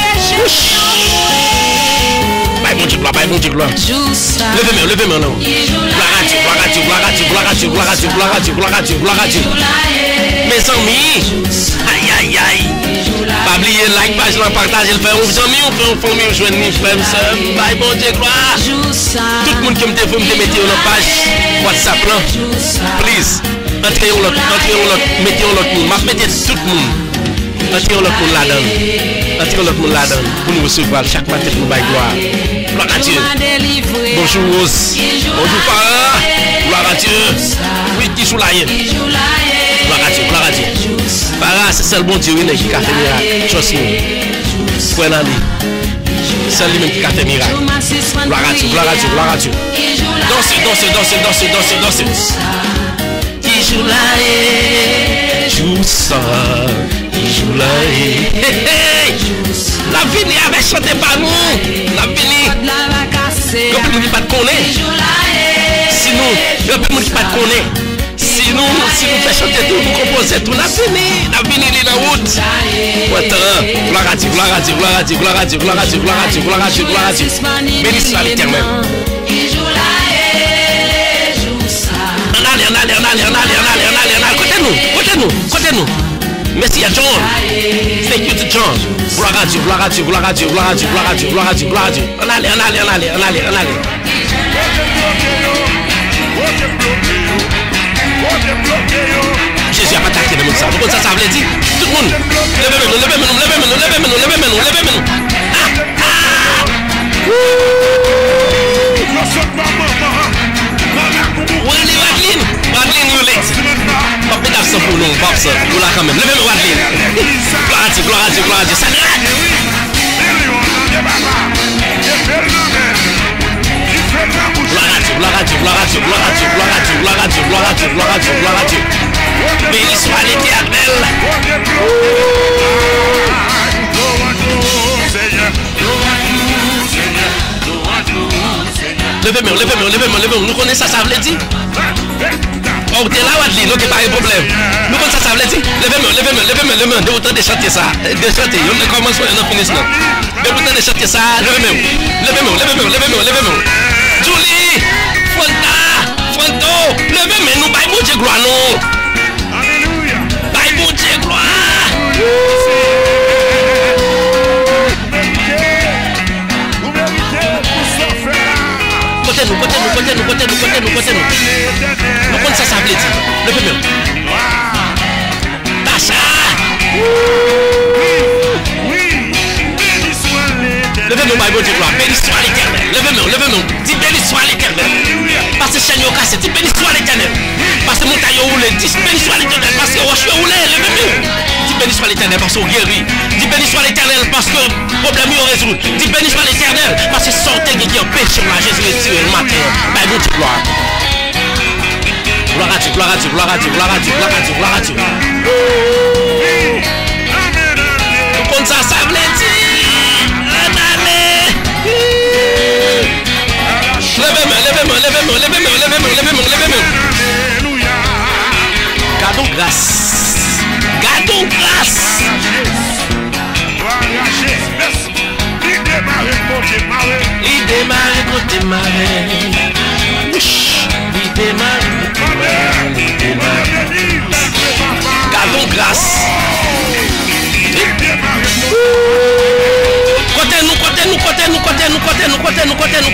Bye mon Dieu gloire. Levez-moi non. Gloire à Dieu. Mes amis. Aïe. Pas oublier like, page là, partager, le faire aux amis, on fait une famille, joindre une frère, sœur. Bye mon Dieu gloire. Tout le monde qui me fait me mettre dans la page WhatsApp là. Please. Entrez l'autre, mettez l'autre monde. Mettez tout le monde. Entrez l'autre monde là-dedans. Pour nous recevoir chaque matin pour nous bailler gloire. Gloire à Dieu. Bonjour Rose. Bonjour Farah. Gloire à Dieu. Oui, qui joue là. Gloire à Dieu. Farah, c'est le bon Dieu qui a fait miracle. Trust me. Point dans lui. C'est lui-même qui a fait miracle. Gloire à Dieu. Dansez. Qui joue là. Joue ça. La vie n'est avec chanter par nous. La vie n'est pas de connaître. Sinon, le monde qui pas de connaître. Sinon, si nous faisons chanter tout, nous composons tout. La vie est la route. Gloire à Dieu. Béni soit l'éternel. On allez. Côté nous. Merci à John. Thank you to John. Gloire à Dieu, gloire à Dieu, gloire à Dieu, gloire à Dieu, gloire à Dieu, gloire à Dieu, gloire à Dieu. On allait, on allait, on allait, on allait, on allait. Jésus a pas attaqué le monde ça. Vous comprenez ça veut dire tout le monde. Levez-nous, levez-nous, levez-nous, levez-nous, levez-nous, levez-nous. Oui, Wadline, Wadline, you late. Pas pétard ça pour nous, pas ça. Vous là quand même. Levez-nous, Wadline. Gloire à Dieu, gloire à Dieu, gloire à Dieu. Ça gloire à Dieu, gloire à Dieu, gloire à Dieu, gloire à Dieu, gloire à Dieu, gloire à Dieu, gloire à Dieu, gloire à Dieu. Béni soit l'Éternel. Levez-moi, levez-moi, levez-moi, levez-moi. Nous connaissons ça, ça veut dire. Oh, t'es là, Wadline, ok, pas de problème. Nous connaissons ça, ça veut dire. Levez-moi, levez-moi, levez-moi, levez-moi. De autant de chanter ça. De chanter. On ne commence pas, on ne finit pas. De autant de chanter ça. Levez-moi, levez-moi, levez-moi, levez-moi, levez-moi. Julie, Fonto, levez-moi, nous, bye, bon Dieu, gloire, nous. Bye, bon Dieu, gloire. Côté-nous. Nous comptons ça, ça veut dire. Levez-moi. Tasha. Levez-moi, my bon Dieu, gloire. Béni soit l'Éternel. Levez-moi. Dis béni soit l'Éternel. Parce que Seigneur cassé, dis béni soit l'Éternel. Parce que montagne roulé, dis béni soit l'Éternel. Parce que roche roulé, levez-moi. Dis béni soit l'Éternel parce qu'on guérit. Dis béni soit l'Éternel parce que problème est résolu. Dis béni soit l'Éternel parce que sortez qui empêche la Jésus est tiré le matin. My bon Dieu, gloire. Gloire à Dieu, gloire à Dieu, gloire à Dieu, gloire à Dieu, gloire à Dieu, gloire à Dieu. Tout comme ça veut dire. Levez-moi. Gardons grâce. Il démarre côté marée. Gardons grâce.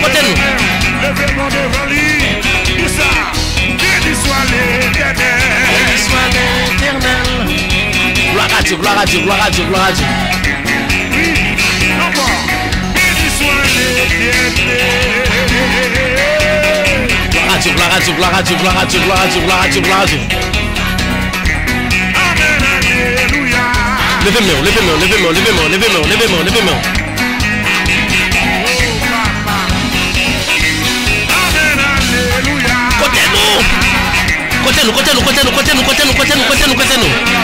Côté-nous. Levez-moi devant lui. Tout ça. Béni soit l'Éternel. Gloire à Dieu, gloire à Dieu, gloire à Dieu, gloire à Dieu. Oui, encore. Béni soit l'Éternel. Gloire à Dieu, gloire à Dieu, gloire à Dieu, gloire à Dieu, gloire à Dieu, gloire à Dieu, gloire à Dieu. Amen, alléluia. Levez-moi. Côté-nous.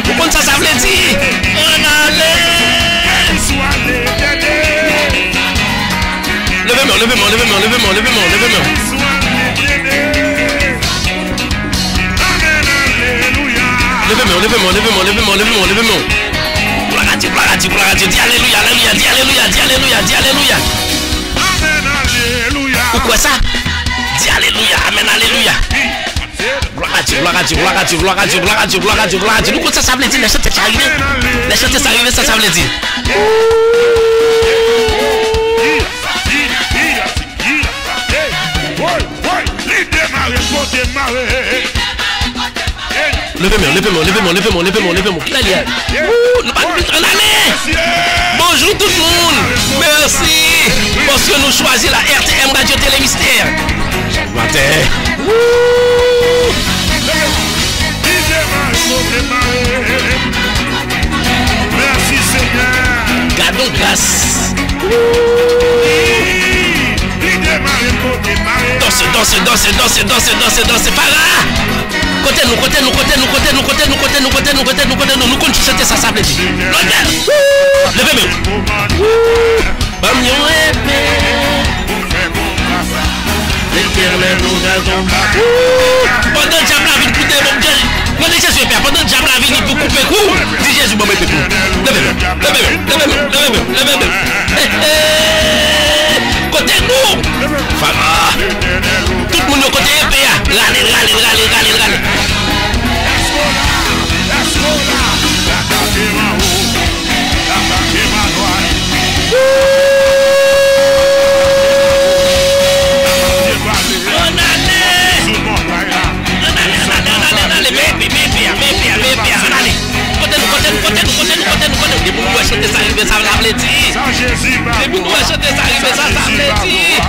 Vous comptez ça veut dire. On allait. Levez-moi. Levez-moi. Gloire à Dieu. Dis alléluia. Pourquoi ça? Dis alléluia. Amen, alléluia. Gloire à Dieu. Nous comptons ça veut dire. Les chanter ça arrive, ça veut dire. Levez-moi. Qui l'a dit? Nous pas plus en aller. Bonjour tout le monde. Merci. Parce que nous choisissons la RTM Radio Télé Mystère. Matin. Merci Seigneur. Gardons grâce. Danse. Pas là. Côté-nous. Nous continuons chanter ça veut dire. Levez-moi. L'Éternel nous gardons. Pendant que diable a vu couper mon Dieu. Moi Jésus père, pendant que diable a vu pour couper court, dis Jésus bon mettre court. Levez-moi. Côté nous. Fama. Tout le monde côté PA. Râler. arrivé, ça l'a dit. Ça Jésus va Et puis nous allons chanter ça arrivé, ça l'a dit.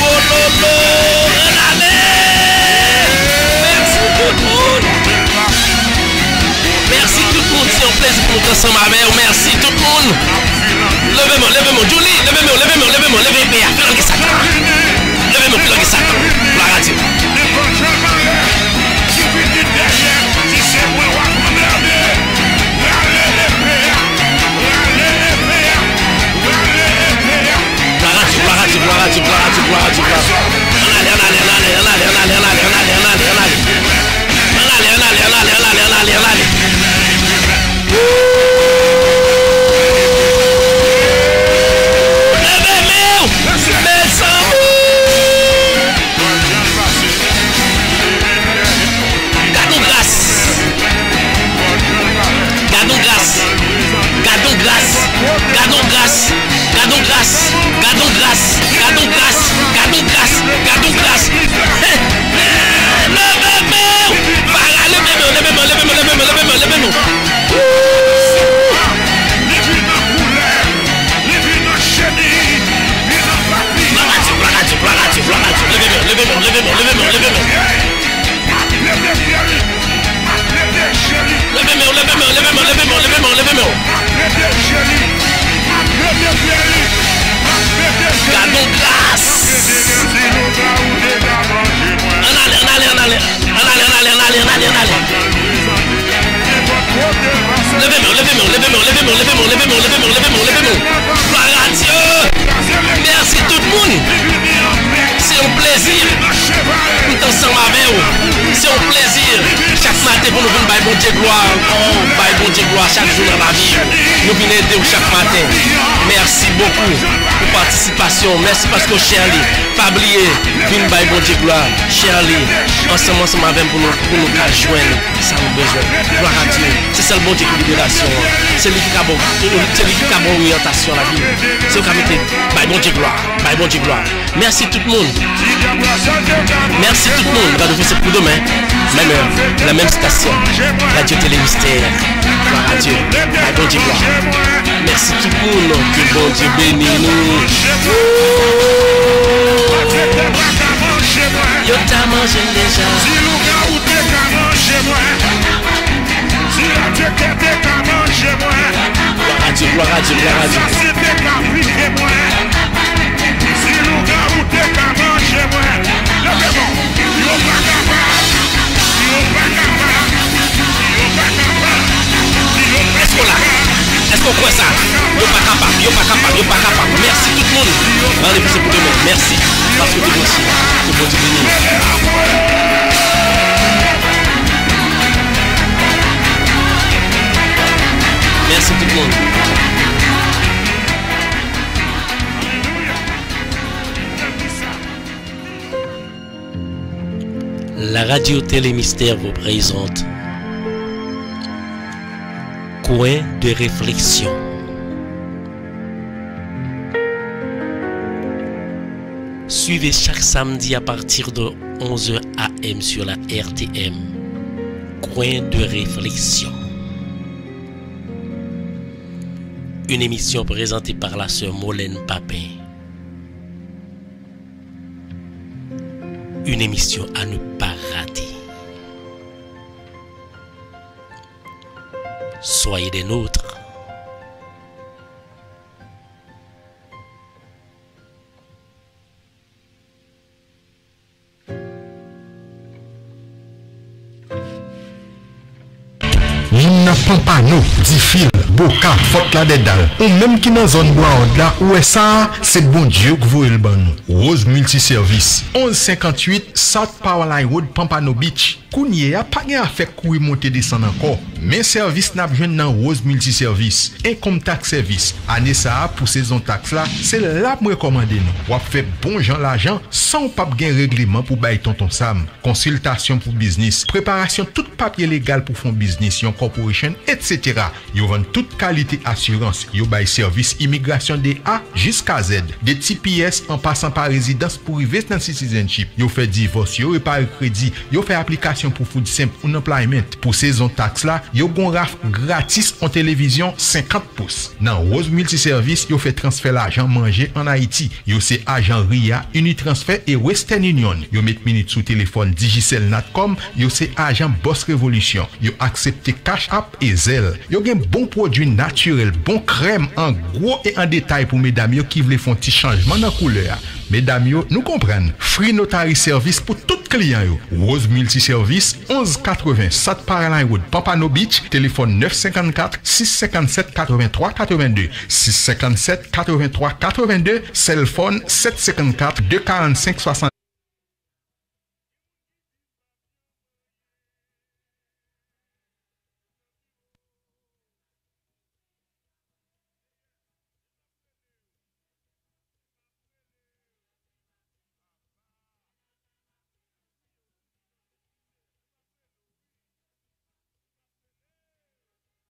Oh lolo, merci tout le monde. Merci tout le monde, c'est un plaisir pour nous ensemble avec vous. Merci tout le monde. Levez-moi, Julie, levez-moi, levez-moi, fais ça. Levez-moi, fais ça. La radio. Merci tout le monde. C'est un plaisir. Nous ensemble avec vous. C'est un plaisir. Chaque matin pour nous venir bailler bon Dieu gloire encore, bailler bon Dieu gloire chaque jour dans la vie. Nous venons aider chaque matin. Merci beaucoup pour participation. Merci parce que Shirley, pas oublier, venir bailler bon Dieu gloire. Shirley, ensemble avec pour nous joindre. Ça nous besoin. Gloire à Dieu. C'est ça le bon Dieu qui libération. C'est lui qui a bon orientation à la vie. C'est lui qui a mis bailler bon Dieu gloire. Bailler bon Dieu gloire. Merci tout le monde. Merci tout le monde. On va nous faire pour demain. Même heure, la même station. Radio Télé Mystère. Gloire à Dieu. Bailler bon Dieu gloire. Merci tout le monde. Que bon Dieu bénisse nous. Yo t'as mangé déjà. Gloire à Dieu, gloire à Dieu. Est-ce qu'on croit ça? Yo pas capable. Merci tout le monde. Rendez-vous c'est pour demain. Merci. Parce que tout aussi. Que bon Dieu bénisse. Merci tout le monde. La radio Télé Mystère vous présente Coin de réflexion. Suivez chaque samedi à partir de 11h AM sur la RTM. Coin de réflexion. Une émission présentée par la sœur Molène Papin. Une émission à ne pas rater. Soyez des nôtres. Pampano, Difil, Boka, Fort la dedans. Ou même qui dans zone bois là, où est ça? C'est bon Dieu que vous le bon. Rose Multiservice, 1158 South Powerline Road, Pampano Beach. Kounye a pas gen afek kouri monter descendre encore. Mais service n'a besoin dans Rose Multiservice, Income Tax Service. Année ça pour saison taxe là, c'est là me recommander nous. Ou fait bon gens l'argent sans pas gen règlement pour bailler tonton Sam. Consultation pour business, préparation tout papier légal pour fond business, yon corporation, etc. Yo vend toute qualité assurance, yo bail service immigration de A jusqu'à Z, des TPS en passant par résidence pour arriver dans citizenship. Yo fait divorce, yo réparer crédit, yo fait application pour food simple ou employment. Pour saison taxe là, yo gon raf gratis en télévision 50 pouces. Dans Rose Multiservice, yo fait transfert l'argent manger en Haïti. Yo c'est agent RIA, Unitransfer et Western Union. Yo met minute sous téléphone Digicel Natcom, yo c'est agent Boss Révolution. Yo accepte Cash App et Zelle. Yo gen bon produit naturel, bon crème en gros et en détail pour mesdames yo qui veulent faire un petit changement dans couleur. Mesdames yo, nous comprennent. Free Notary Service pour tout client yo. Rose Multiservice 1180 South Paraline Road, Pampano Beach, téléphone 954 657 83 82 657 83 82, cell phone 754 245 60.